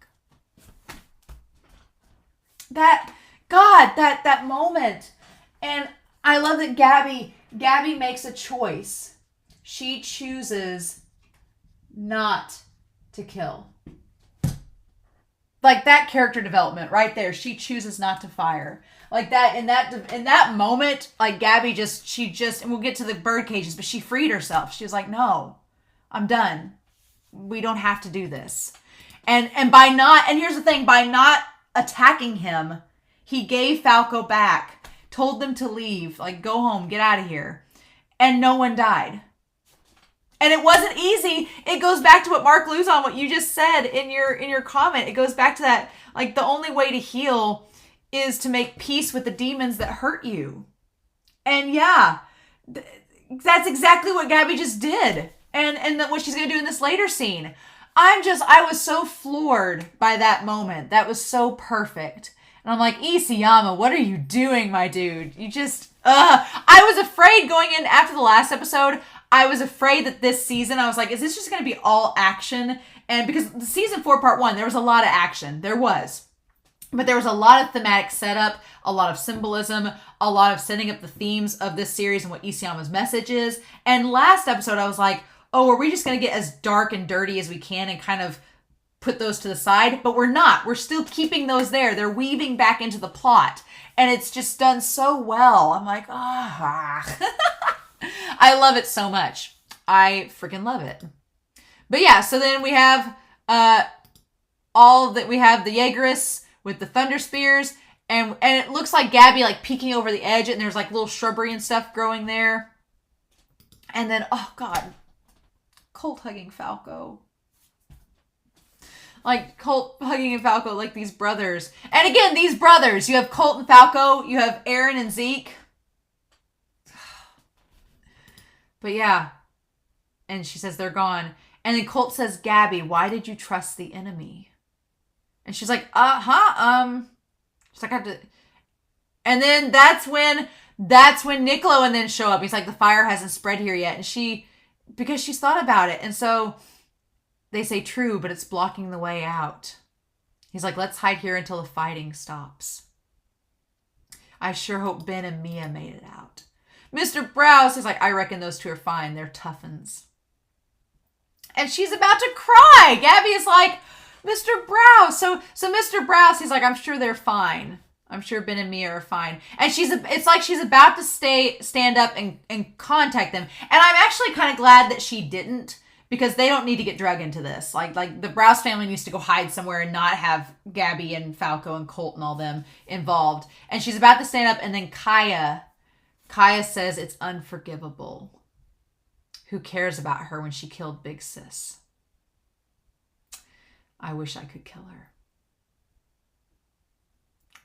That moment. And I love that Gabi makes a choice. She chooses not to kill. Like that character development right there. She chooses not to fire. Like that in that moment, like Gabi and we'll get to the bird cages, but she freed herself. She was like, no, I'm done. We don't have to do this. And here's the thing, by not attacking him, he gave Falco back, told them to leave, like go home, get out of here. And no one died. And it wasn't easy. It goes back to what Mark Luzon, what you just said in your comment. It goes back to that, like the only way to heal is to make peace with the demons that hurt you. And yeah, that's exactly what Gabi just did. And what she's going to do in this later scene. I was so floored by that moment. That was so perfect. And I'm like, Isayama, what are you doing, my dude? You just, I was afraid going in after the last episode. I was afraid that this season, I was like, is this just going to be all action? And because the season 4 part 1, there was a lot of action. There was. But there was a lot of thematic setup, a lot of symbolism, a lot of setting up the themes of this series and what Isayama's message is. And last episode, I was like, oh, are we just going to get as dark and dirty as we can and kind of put those to the side? But we're not. We're still keeping those there. They're weaving back into the plot. And it's just done so well. I'm like, ah. I love it so much. I freaking love it. But yeah, so then we have we have the Jaegerists with the thunder spears, and it looks like Gabi like peeking over the edge, and there's like little shrubbery and stuff growing there. And then, oh god, Colt hugging Falco. Like Colt hugging and Falco like these brothers. And again, these brothers, you have Colt and Falco, you have Eren and Zeke. But yeah. And she says they're gone. And then Colt says, Gabi, why did you trust the enemy? And she's like, she's like, I have to. And then that's when Niccolo and then show up. He's like, the fire hasn't spread here yet. And because she's thought about it. And so they say, true, but it's blocking the way out. He's like, let's hide here until the fighting stops. I sure hope Ben and Mia made it out. Mr. Browse is like, I reckon those two are fine. They're toughens. And she's about to cry. Gabi is like, Mr. Browse. So Mr. Browse, he's like, I'm sure they're fine. I'm sure Ben and Mia are fine. And it's like she's about to stand up and contact them. And I'm actually kind of glad that she didn't, because they don't need to get drug into this. Like the Browse family needs to go hide somewhere and not have Gabi and Falco and Colt and all them involved. And she's about to stand up, and then Kaya says it's unforgivable. Who cares about her when she killed Big Sis? I wish I could kill her.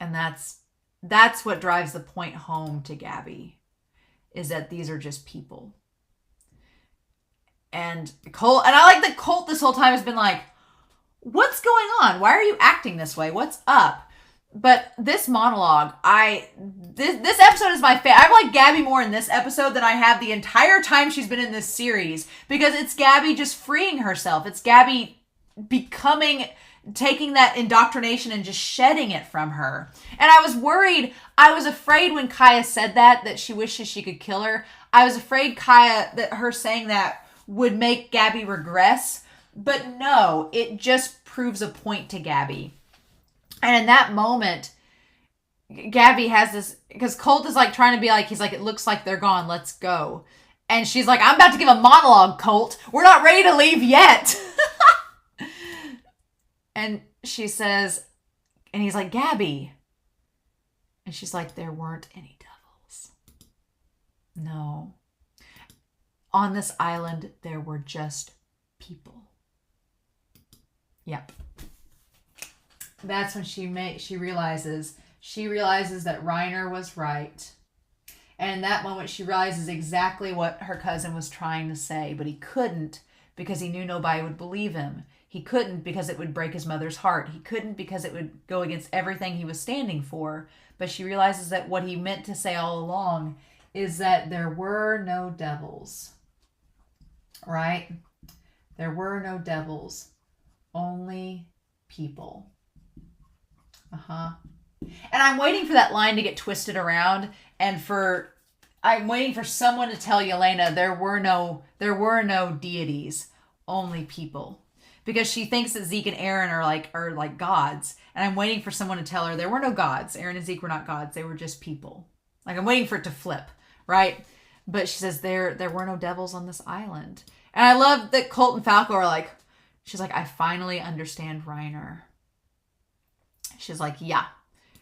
And that's what drives the point home to Gabi, is that these are just people. And Colt, and I like that Colt this whole time has been like, what's going on? Why are you acting this way? What's up? But this monologue, this episode is my favorite. I like Gabi more in this episode than I have the entire time she's been in this series, because it's Gabi just freeing herself. It's Gabi taking that indoctrination and just shedding it from her. And I was afraid when Kaya said that she wishes she could kill her. I was afraid that her saying that would make Gabi regress. But no, it just proves a point to Gabi. And in that moment, Gabi has this, because Colt is like trying to be like, he's like, it looks like they're gone, let's go. And she's like, I'm about to give a monologue, Colt. We're not ready to leave yet. And she says, and he's like, Gabi. And she's like, there weren't any devils. No. On this island, there were just people. Yep. That's when she realizes that Reiner was right. And in that moment, she realizes exactly what her cousin was trying to say, but he couldn't because he knew nobody would believe him. He couldn't because it would break his mother's heart. He couldn't because it would go against everything he was standing for. But she realizes that what he meant to say all along is that there were no devils. Right? There were no devils. Only people. And I'm waiting for that line to get twisted around, and I'm waiting for someone to tell Yelena there were no deities, only people. Because she thinks that Zeke and Eren are like gods. And I'm waiting for someone to tell her there were no gods. Eren and Zeke were not gods. They were just people. Like, I'm waiting for it to flip, right? But she says there were no devils on this island. And I love that Colt and Falco are like, she's like, I finally understand Reiner. She's like, yeah.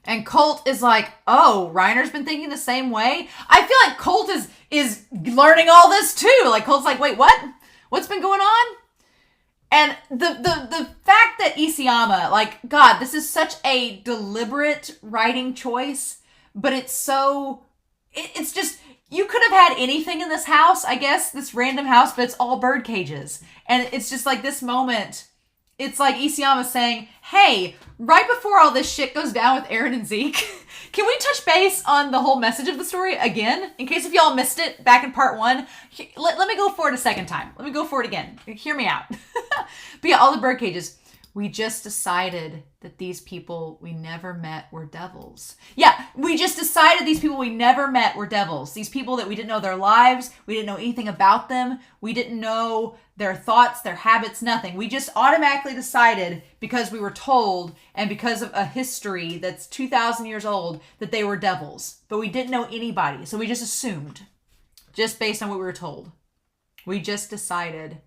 And Colt is like, oh, Reiner's been thinking the same way? I feel like Colt is learning all this too. Like, Colt's like, wait, what? What's been going on? And the fact that Isayama, like, God, this is such a deliberate writing choice, but it's just, you could have had anything in this house, I guess, this random house, but it's all bird cages. And it's just like this moment, It's like Isayama saying, hey, right before all this shit goes down with Eren and Zeke, can we touch base on the whole message of the story again? In case if y'all missed it back in part 1. Let me go for it a second time. Let me go for it again. Hear me out. But yeah, all the bird cages. We just decided that these people we never met were devils. Yeah, we just decided these people we never met were devils. These people that we didn't know their lives, we didn't know anything about them, we didn't know their thoughts, their habits, nothing. We just automatically decided, because we were told and because of a history that's 2,000 years old, that they were devils. But we didn't know anybody, so we just assumed, just based on what we were told. We just decided.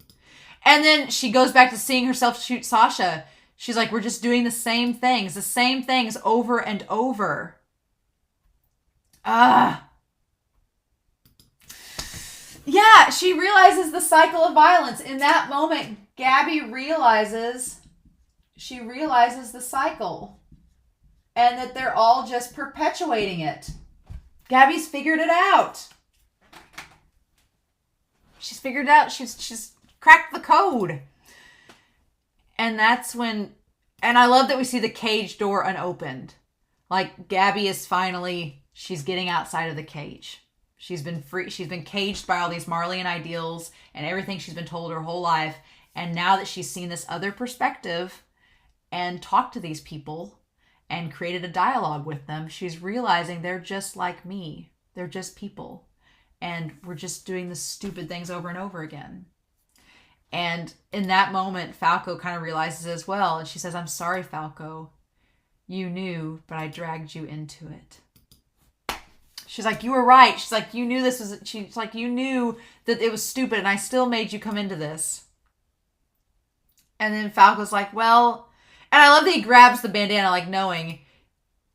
And then she goes back to seeing herself shoot Sasha. She's like, we're just doing the same things over and over. Yeah, she realizes the cycle of violence. In that moment, Gabi realizes the cycle. And that they're all just perpetuating it. Gabi's figured it out. She's figured it out. She's cracked the code. And that's when, and I love that we see the cage door unopened. Like Gabi is finally, she's getting outside of the cage. She's been free. She's been caged by all these Marleyan ideals and everything she's been told her whole life. And now that she's seen this other perspective and talked to these people and created a dialogue with them, she's realizing they're just like me. They're just people. And we're just doing the stupid things over and over again. And in that moment, Falco kind of realizes it as well. And she says, I'm sorry, Falco. You knew, but I dragged you into it. She's like, you were right. She's like, you knew this was, she's like, you knew that it was stupid and I still made you come into this. And then Falco's like, well, and I love that he grabs the bandana, like knowing,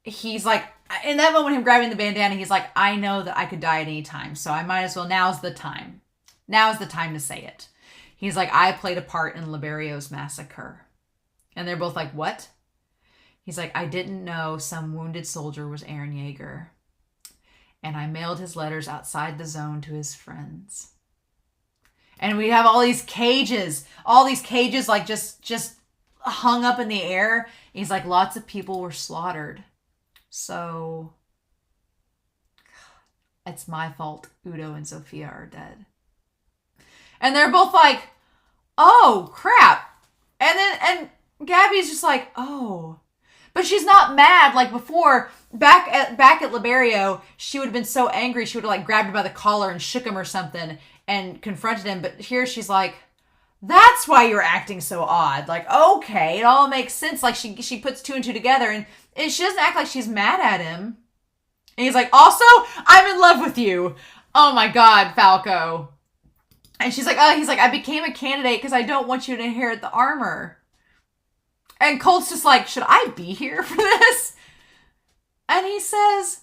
he's like, in that moment, him grabbing the bandana, he's like, I know that I could die at any time. So I might as well, now's the time. Now's the time to say it. He's like, I played a part in Liberio's massacre. And they're both like, what? He's like, I didn't know some wounded soldier was Eren Yeager. And I mailed his letters outside the zone to his friends. And we have all these cages like just hung up in the air. He's like, lots of people were slaughtered. So it's my fault Udo and Sophia are dead. And they're both like, oh, crap. And Gabi's just like, oh. But she's not mad like before. Back at Liberio, she would have been so angry. She would have like grabbed him by the collar and shook him or something and confronted him. But here she's like, that's why you're acting so odd. Like, okay, it all makes sense. Like she puts 2 and 2 together and she doesn't act like she's mad at him. And he's like, also, I'm in love with you. Oh my God, Falco. And she's like, oh, he's like, I became a candidate because I don't want you to inherit the armor. And Colt's just like, should I be here for this? And he says,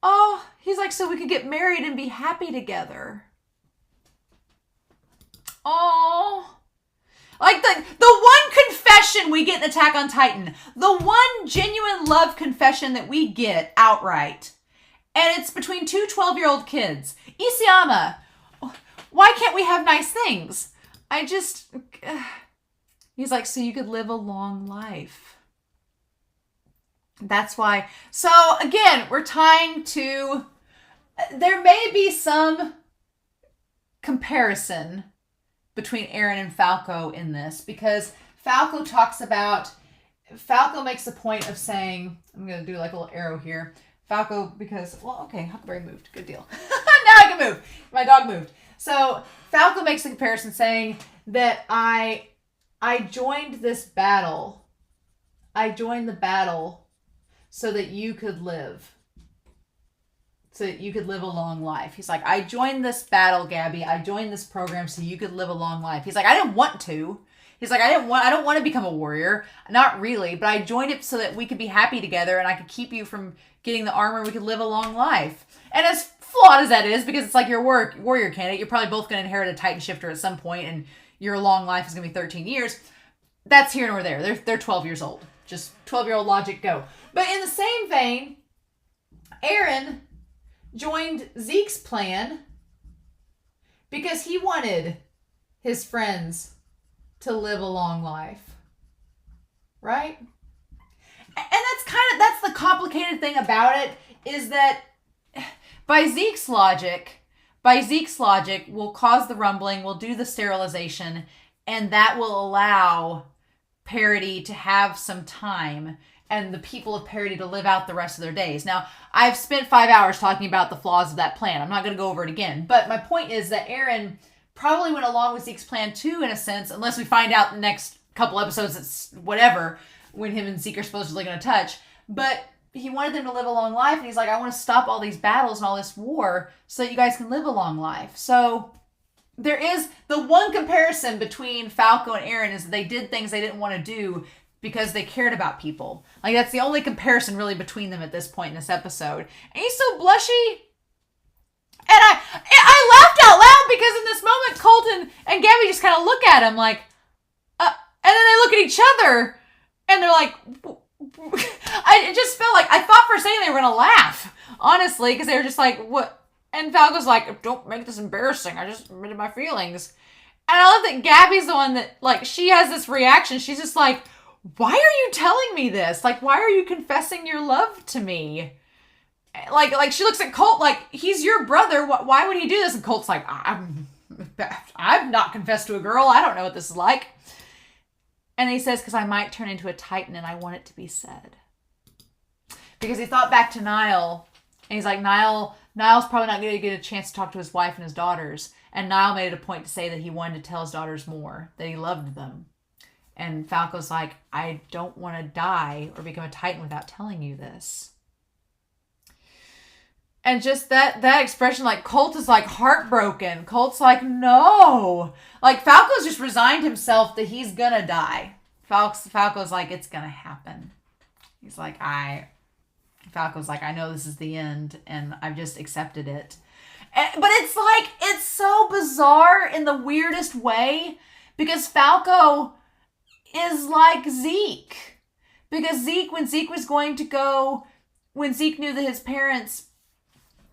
oh, he's like, so we could get married and be happy together. Oh. Like the one confession we get in Attack on Titan. The one genuine love confession that we get outright. And it's between 2 12-year-old kids. Isayama, why can't we have nice things? He's like, so you could live a long life. That's why. So again, we're tying to, there may be some comparison between Eren and Falco in this because Falco makes a point of saying, I'm going to do like a little arrow here. Falco, because, well, okay, Huckleberry moved. Good deal. Now I can move. My dog moved. So Falco makes a comparison saying that I joined this battle. I joined the battle so that you could live. So that you could live a long life. He's like, I joined this battle, Gabi. I joined this program so you could live a long life. He's like, I didn't want to. He's like, I don't want to become a warrior. Not really, but I joined it so that we could be happy together and I could keep you from getting the armor and we could live a long life. And as flawed as that is, because it's like your warrior candidate, you're probably both going to inherit a Titan shifter at some point and your long life is going to be 13 years. That's here nor there. They're 12 years old. Just 12-year-old logic, go. But in the same vein, Eren joined Zeke's plan because he wanted his friends to live a long life. right? And that's the complicated thing about it, is that by Zeke's logic, we'll cause the rumbling, we'll do the sterilization, and that will allow Parody to have some time and the people of Parody to live out the rest of their days. Now, I've spent 5 hours talking about the flaws of that plan. I'm not going to go over it again. But my point is that Eren probably went along with Zeke's plan too, in a sense, unless we find out in the next couple episodes it's whatever, when him and Zeke are supposedly going to touch. But he wanted them to live a long life, and he's like, I want to stop all these battles and all this war so that you guys can live a long life. So there is the one comparison between Falco and Eren, is that they did things they didn't want to do because they cared about people. Like, that's the only comparison really between them at this point in this episode. And he's so blushy. And I laughed out loud because in this moment, Colton and Gabi just kind of look at him like, and then they look at each other and they're like, it just felt like, I thought for a second they were going to laugh, honestly, because they were just like, what? And Falco's like, don't make this embarrassing. I just admitted my feelings. And I love that Gabi's the one that, like, she has this reaction. She's just like, why are you telling me this? Like, why are you confessing your love to me? Like she looks at Colt like, he's your brother. Why would he do this? And Colt's like, I've not confessed to a girl. I don't know what this is like. And he says, because I might turn into a Titan and I want it to be said. Because he thought back to Nile, and he's like, Nile's probably not going to get a chance to talk to his wife and his daughters. And Nile made it a point to say that he wanted to tell his daughters more, that he loved them. And Falco's like, I don't want to die or become a Titan without telling you this. And just that expression, like, Colt is like heartbroken. Colt's like, no. Like, Falco's just resigned himself that he's gonna die. Falco's like, it's gonna happen. He's like, Falco's like, I know this is the end, and I've just accepted it. But it's like, it's so bizarre in the weirdest way, because Falco is like Zeke. Because when Zeke knew that his parents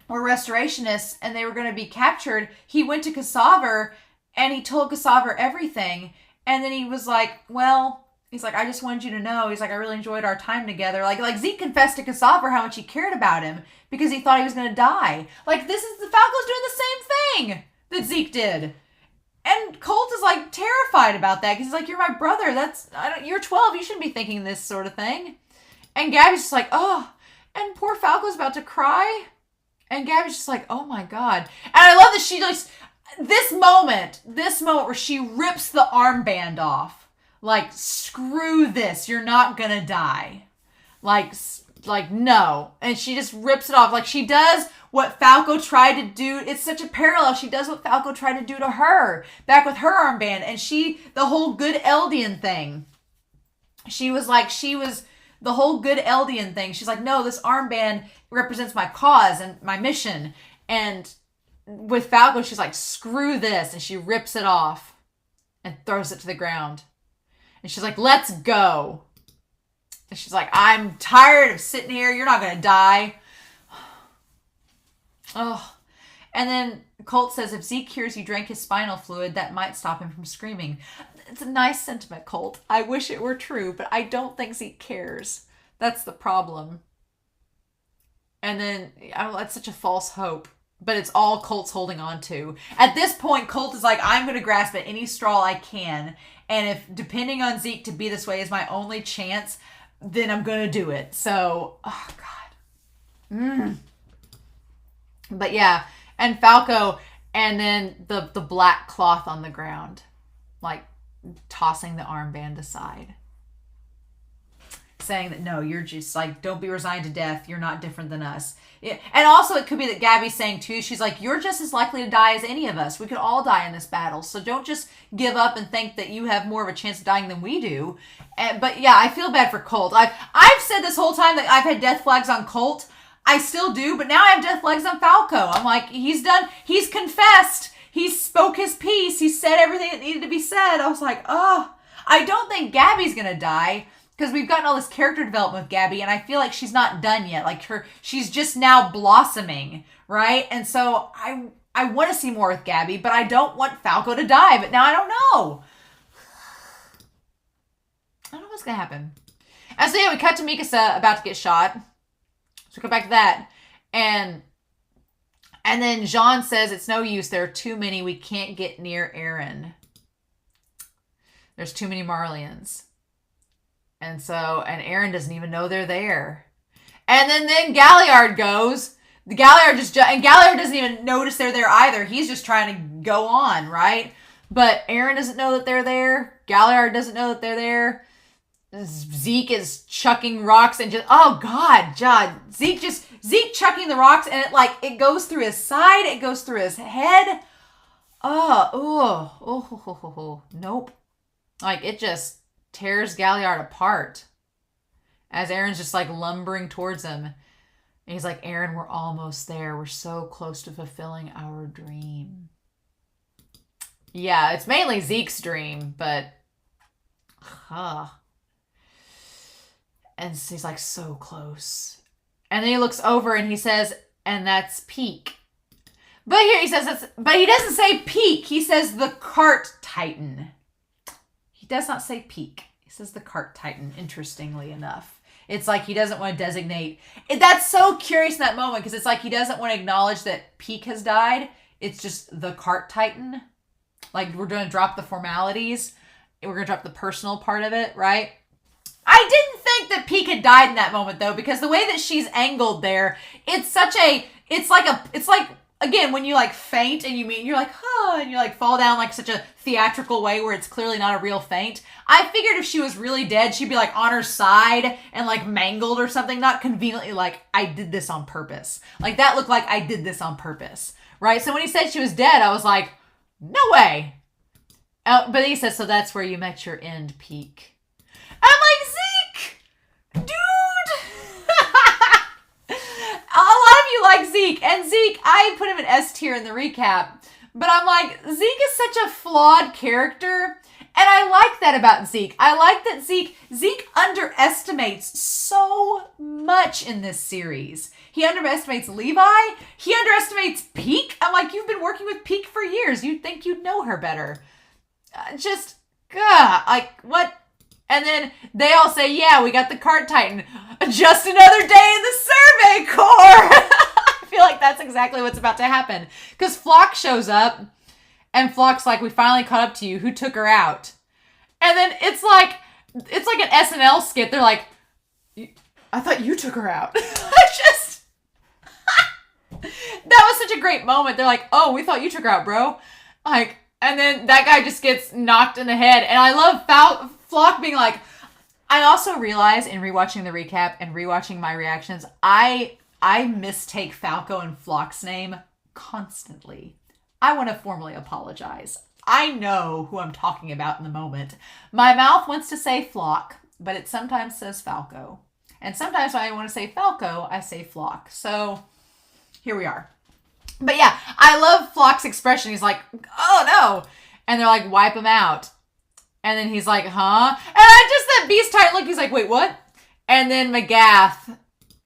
were restorationists and they were going to be captured, he went to Cassava and he told Cassava everything. And then he was like, well, he's like, I just wanted you to know. He's like, I really enjoyed our time together. Like Zeke confessed to Cassava how much he cared about him because he thought he was going to die. Like, the Falco's doing the same thing that Zeke did. And Colt is like terrified about that because he's like, you're my brother. You're 12. You shouldn't be thinking this sort of thing. And Gabi's just like, oh, and poor Falco's about to cry. And Gabi's just like, oh my God. And I love that she just, this moment where she rips the armband off. Like, screw this. You're not gonna die. Like, no. And she just rips it off. Like, she does what Falco tried to do. It's such a parallel. She does what Falco tried to do to her back with her armband. And the whole good Eldian thing. The whole good Eldian thing. She's like, no, this armband represents my cause and my mission. And with Falco, she's like, screw this. And she rips it off and throws it to the ground. And she's like, let's go. And she's like, I'm tired of sitting here. You're not going to die. Oh. And then Colt says, if Zeke hears you drank his spinal fluid, that might stop him from screaming. It's a nice sentiment, Colt. I wish it were true, but I don't think Zeke cares. That's the problem. And then, that's such a false hope. But it's all Colt's holding on to. At this point, Colt is like, I'm going to grasp at any straw I can. And if depending on Zeke to be this way is my only chance, then I'm going to do it. So, oh God. But yeah, and Falco, and then the black cloth on the ground. Like, tossing the armband aside. Saying that, no, you're just like, don't be resigned to death. You're not different than us. And also it could be that Gabi's saying too, she's like, you're just as likely to die as any of us. We could all die in this battle. So don't just give up and think that you have more of a chance of dying than we do. But yeah, I feel bad for Colt. I've said this whole time that I've had death flags on Colt. I still do, but now I have death flags on Falco. I'm like, he's confessed. He spoke his piece. He said everything that needed to be said. I was like, oh, I don't think Gabi's going to die. Because we've gotten all this character development with Gabi, and I feel like she's not done yet. Like, she's just now blossoming, right? And so I want to see more with Gabi, but I don't want Falco to die. But now I don't know. I don't know what's going to happen? And so, yeah, we cut to Mikasa about to get shot. So we go back to that. And then Jean says, it's no use. There are too many. We can't get near Eren. There's too many Marlians. And Eren doesn't even know they're there. And then Galliard goes. Galliard doesn't even notice they're there either. He's just trying to go on, right? But Eren doesn't know that they're there. Galliard doesn't know that they're there. Zeke is chucking rocks and just, oh God, Zeke chucking the rocks, and it goes through his side, it goes through his head. Nope. Like, it just tears Galliard apart as Eren's just like lumbering towards him. And he's like, Eren, we're almost there. We're so close to fulfilling our dream. Yeah, it's mainly Zeke's dream, but and he's like, so close. And then he looks over and he says, and that's peak. But here he says, but he doesn't say peak. He says the cart titan. He does not say peak. He says the cart titan, interestingly enough. It's like he doesn't want to designate. That's so curious in that moment, because it's like he doesn't want to acknowledge that Peak has died. It's just the cart titan. Like, we're going to drop the formalities. We're going to drop the personal part of it, right? I didn't think that Peak had died in that moment, though, because the way that she's angled there, it's like, again, when you like faint and you're like, and you like fall down like such a theatrical way where it's clearly not a real faint. I figured if she was really dead, she'd be like on her side and like mangled or something, not conveniently like, I did this on purpose. Like, that looked like I did this on purpose, right? So when he said she was dead, I was like, no way. But he says, so that's where you met your end, Peak. I'm like, Zeke! Dude! A lot of you like Zeke. And Zeke, I put him in S tier in the recap. But I'm like, Zeke is such a flawed character. And I like that about Zeke. I like that Zeke underestimates so much in this series. He underestimates Levi. He underestimates Peak. I'm like, you've been working with Peak for years. You'd think you'd know her better. Like, what? And then they all say, yeah, we got the cart titan. Just another day in the survey corps. I feel like that's exactly what's about to happen. Because Flock shows up, and Flock's like, we finally caught up to you. Who took her out? And then it's like an SNL skit. They're like, I thought you took her out. That was such a great moment. They're like, oh, we thought you took her out, bro. Like, and then that guy just gets knocked in the head. And I love Flock being like, I also realize in rewatching the recap and rewatching my reactions, I mistake Falco and Flock's name constantly. I want to formally apologize. I know who I'm talking about in the moment. My mouth wants to say Flock, but it sometimes says Falco. And sometimes when I want to say Falco, I say Flock. So here we are. But yeah, I love Flock's expression. He's like, oh no. And they're like, wipe him out. And then he's like, huh? And that Beast Titan look, he's like, wait, what? And then Magath.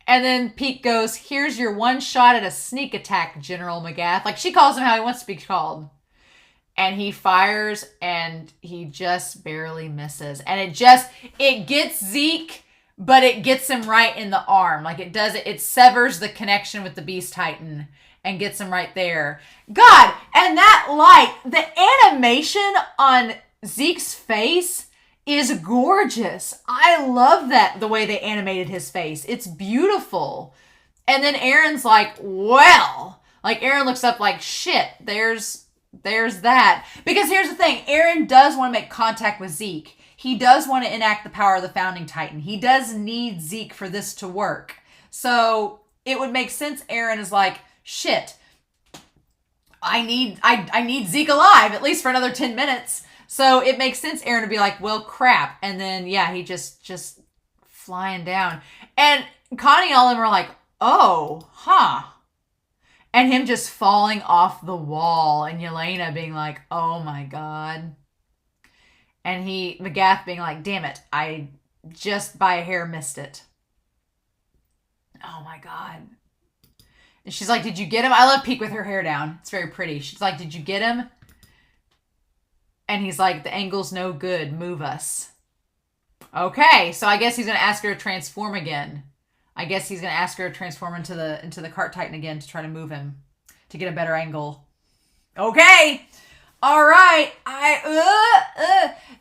And then Peak goes, here's your one shot at a sneak attack, General Magath. Like, she calls him how he wants to be called. And he fires, and he just barely misses. And it gets Zeke, but it gets him right in the arm. Like, it severs the connection with the Beast Titan and gets him right there. God, and that light, the animation on Zeke's face is gorgeous. I love that, the way they animated his face. It's beautiful. And then Eren's like, well, like Eren looks up like, shit, there's that. Because here's the thing, Eren does want to make contact with Zeke. He does want to enact the power of the Founding Titan. He does need Zeke for this to work. So it would make sense Eren is like, shit, I need Zeke alive, at least for another 10 minutes. So it makes sense Eren to be like, well, crap. And then, yeah, he just flying down. And Connie and all of them are like, oh, huh. And him just falling off the wall. And Yelena being like, oh my God. And Magath being like, damn it, I just by a hair missed it. Oh my God. And she's like, did you get him? I love Peak with her hair down. It's very pretty. She's like, did you get him? And he's like, the angle's no good. Move us. Okay, so I guess he's gonna ask her to transform again. I guess he's gonna ask her to transform into the cart titan again to try to move him to get a better angle. Okay, all right.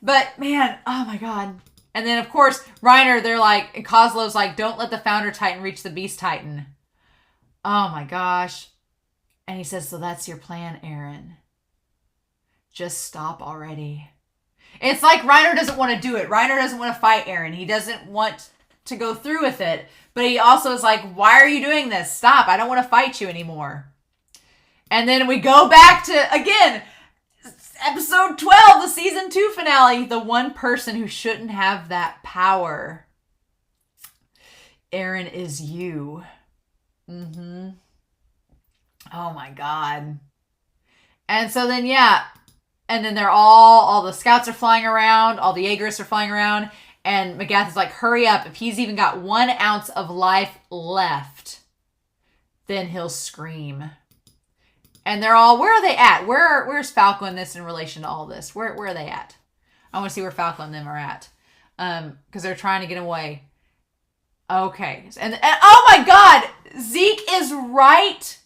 But man, oh my god. And then of course Reiner, they're like, and Kozlov's like, don't let the founder titan reach the beast titan. Oh my gosh. And he says, so that's your plan, Eren. Just stop already. It's like Reiner doesn't want to do it. Reiner doesn't want to fight Eren. He doesn't want to go through with it. But he also is like, why are you doing this? Stop. I don't want to fight you anymore. And then we go back to, again, episode 12, the season 2 finale. The one person who shouldn't have that power. Eren is you. Mm-hmm. Oh my god. And so then, yeah. And then they're all the scouts are flying around. All the Jaegerists are flying around. And Mikasa is like, hurry up. If he's even got 1 ounce of life left, then he'll scream. And they're all, where are they at? Where's Falco in this in relation to all this? Where are they at? I want to see where Falco and them are at. Because they're trying to get away. Okay. And oh my god! Zeke is right.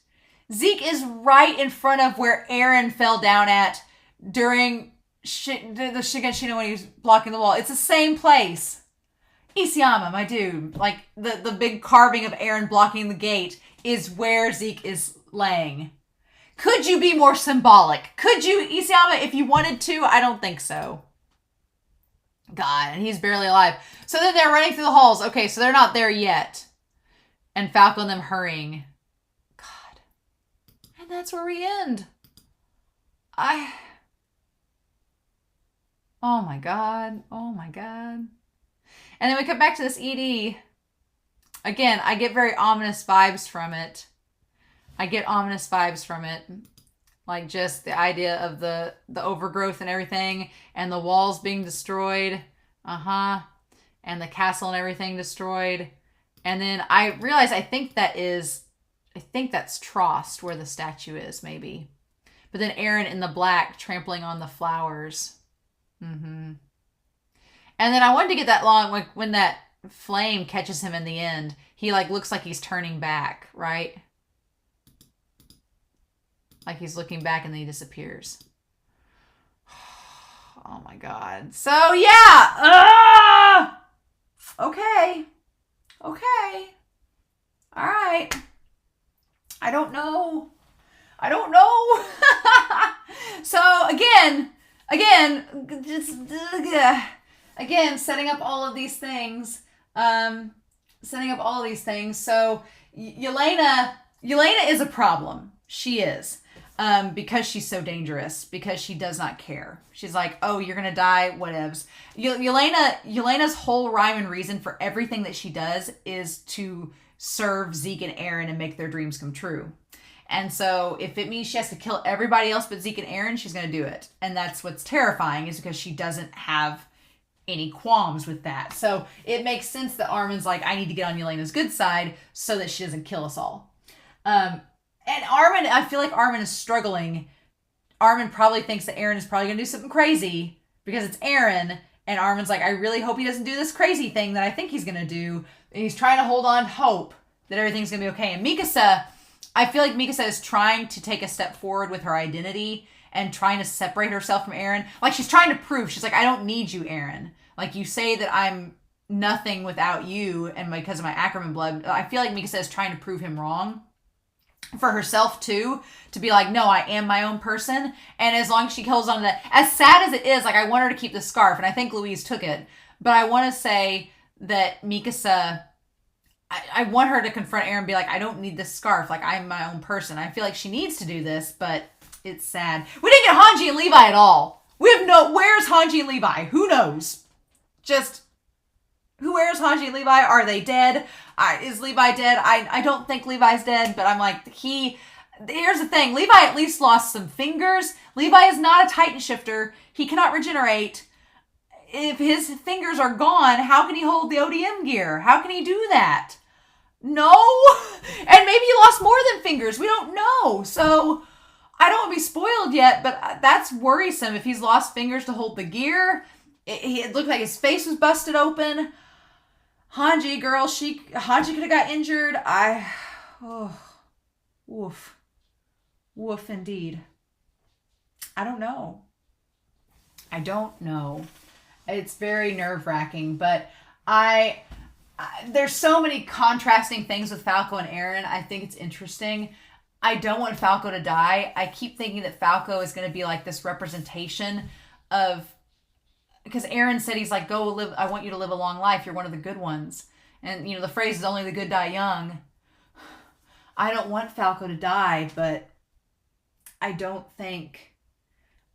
Zeke is right in front of where Eren fell down at during the Shiganshina when he was blocking the wall. It's the same place. Isayama, my dude. Like, the big carving of Eren blocking the gate is where Zeke is laying. Could you be more symbolic? Could you, Isayama, if you wanted to? I don't think so. God, and he's barely alive. So then they're running through the halls. Okay, so they're not there yet. And Falco and them hurrying. God. And that's where we end. Oh my god. Oh my god. And then we come back to this ED. Again, I get very ominous vibes from it. Like just the idea of the overgrowth and everything. And the walls being destroyed. And the castle and everything destroyed. And then I realize I think that's Trost where the statue is, maybe. But then Eren in the black trampling on the flowers. And then I wanted to get that long when that flame catches him in the end. He like looks like he's turning back, right? Like he's looking back and then he disappears. Oh my god. So yeah. Okay. All right. I don't know. So again, setting up all of these things. So Yelena is a problem. She is. Because she's so dangerous. Because she does not care. She's like, oh, you're gonna die, whatevs. Yelena's whole rhyme and reason for everything that she does is to serve Zeke and Eren and make their dreams come true. And so if it means she has to kill everybody else but Zeke and Eren, she's gonna do it. And that's what's terrifying, is because she doesn't have any qualms with that. So it makes sense that Armin's like, I need to get on Yelena's good side so that she doesn't kill us all. And Armin, I feel like Armin is struggling. Armin probably thinks that Eren is probably going to do something crazy because it's Eren. And Armin's like, I really hope he doesn't do this crazy thing that I think he's going to do. And he's trying to hold on hope that everything's going to be okay. And Mikasa, I feel like Mikasa is trying to take a step forward with her identity and trying to separate herself from Eren. Like, she's trying to prove, she's like, I don't need you, Eren. Like, you say that I'm nothing without you and because of my Ackerman blood. I feel like Mikasa is trying to prove him wrong. For herself too, to be like, no, I am my own person. And as long as she holds on to that, as sad as it is, like, I want her to keep the scarf, and I think Louise took it, but I want to say that Mikasa, I want her to confront Eren and be like, I don't need this scarf, like, I'm my own person. I feel like she needs to do this, but it's sad. We didn't get Hanji and Levi at all. Where's Hanji and Levi? Who knows? Where's Hanji and Levi? Are they dead? Is Levi dead? I don't think Levi's dead, but I'm like, here's the thing. Levi at least lost some fingers. Levi is not a Titan shifter. He cannot regenerate. If his fingers are gone, how can he hold the ODM gear? How can he do that? No. And maybe he lost more than fingers. We don't know. So I don't want to be spoiled yet, but that's worrisome. If he's lost fingers to hold the gear, it looked like his face was busted open. Hanji, girl, Hanji could have got injured. Woof. Woof indeed. I don't know. It's very nerve-wracking, but there's so many contrasting things with Falco and Eren. I think it's interesting. I don't want Falco to die. I keep thinking that Falco is going to be like this representation of, because Eren said he's like, go live, I want you to live a long life. You're one of the good ones. And, the phrase is only the good die young. I don't want Falco to die, but I don't think...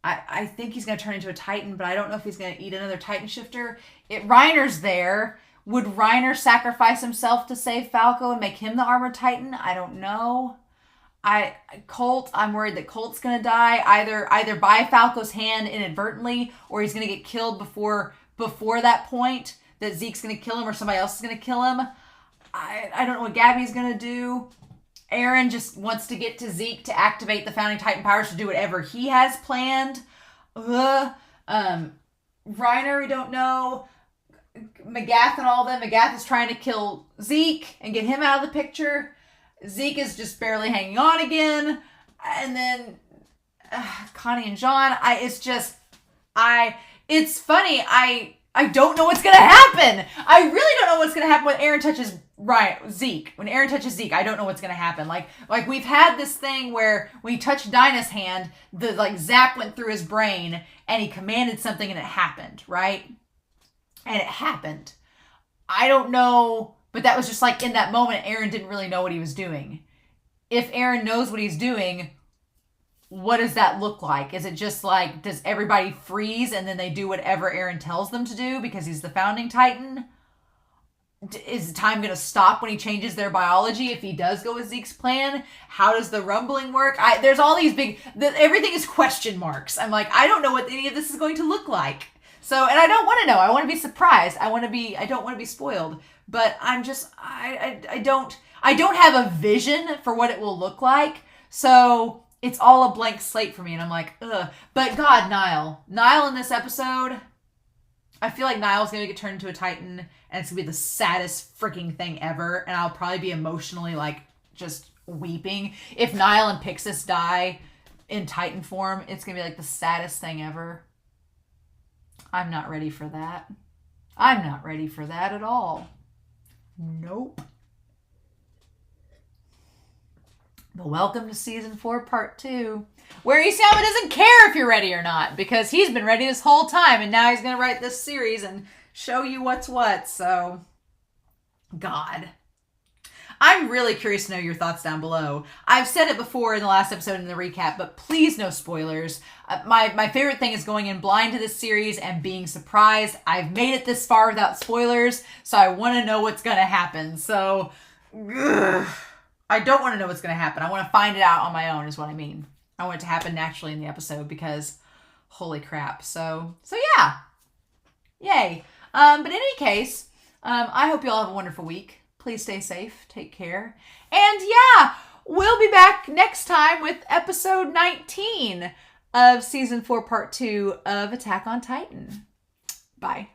I think he's going to turn into a Titan, but I don't know if he's going to eat another Titan shifter. Reiner's there. Would Reiner sacrifice himself to save Falco and make him the armored Titan? I don't know. Colt, I'm worried that Colt's going to die either by Falco's hand inadvertently, or he's going to get killed before that point, that Zeke's going to kill him or somebody else is going to kill him. I don't know what Gabi's going to do. Eren just wants to get to Zeke to activate the founding Titan powers to do whatever he has planned. Reiner, we don't know. Magath and all them. Magath is trying to kill Zeke and get him out of the picture. Zeke is just barely hanging on again. And then Connie and John. It's funny. I don't know what's going to happen. I really don't know what's going to happen when Eren touches Zeke. When Eren touches Zeke, I don't know what's going to happen. Like we've had this thing where when he touched Dinah's hand, the zap went through his brain and he commanded something and it happened, right? And it happened. I don't know, but that was just like in that moment, Eren didn't really know what he was doing. If Eren knows what he's doing, what does that look like? Is it just like, does everybody freeze and then they do whatever Eren tells them to do because he's the founding Titan? Is time going to stop when he changes their biology if he does go with Zeke's plan? How does the rumbling work? There's all these everything is question marks. I'm like, I don't know what any of this is going to look like. So, and I don't want to know. I want to be surprised. I don't want to be spoiled. But I'm just, I don't have a vision for what it will look like. So it's all a blank slate for me. And I'm like, ugh. But God, Nile in this episode, I feel like Nile's going to get turned into a Titan, and it's going to be the saddest freaking thing ever. And I'll probably be emotionally like just weeping. If Nile and Pixis die in Titan form, it's going to be like the saddest thing ever. I'm not ready for that. I'm not ready for that at all. Nope. But welcome to season 4, part 2, where Isayama doesn't care if you're ready or not, because he's been ready this whole time, and now he's going to write this series and show you what's what. So, God. I'm really curious to know your thoughts down below. I've said it before in the last episode in the recap, but please no spoilers. My favorite thing is going in blind to this series and being surprised. I've made it this far without spoilers, so I want to know what's going to happen. So, I don't want to know what's going to happen. I want to find it out on my own is what I mean. I want it to happen naturally in the episode because holy crap. So yeah. Yay. But in any case, I hope you all have a wonderful week. Please stay safe. Take care. And yeah, we'll be back next time with episode 19 of season 4, part 2 of Attack on Titan. Bye.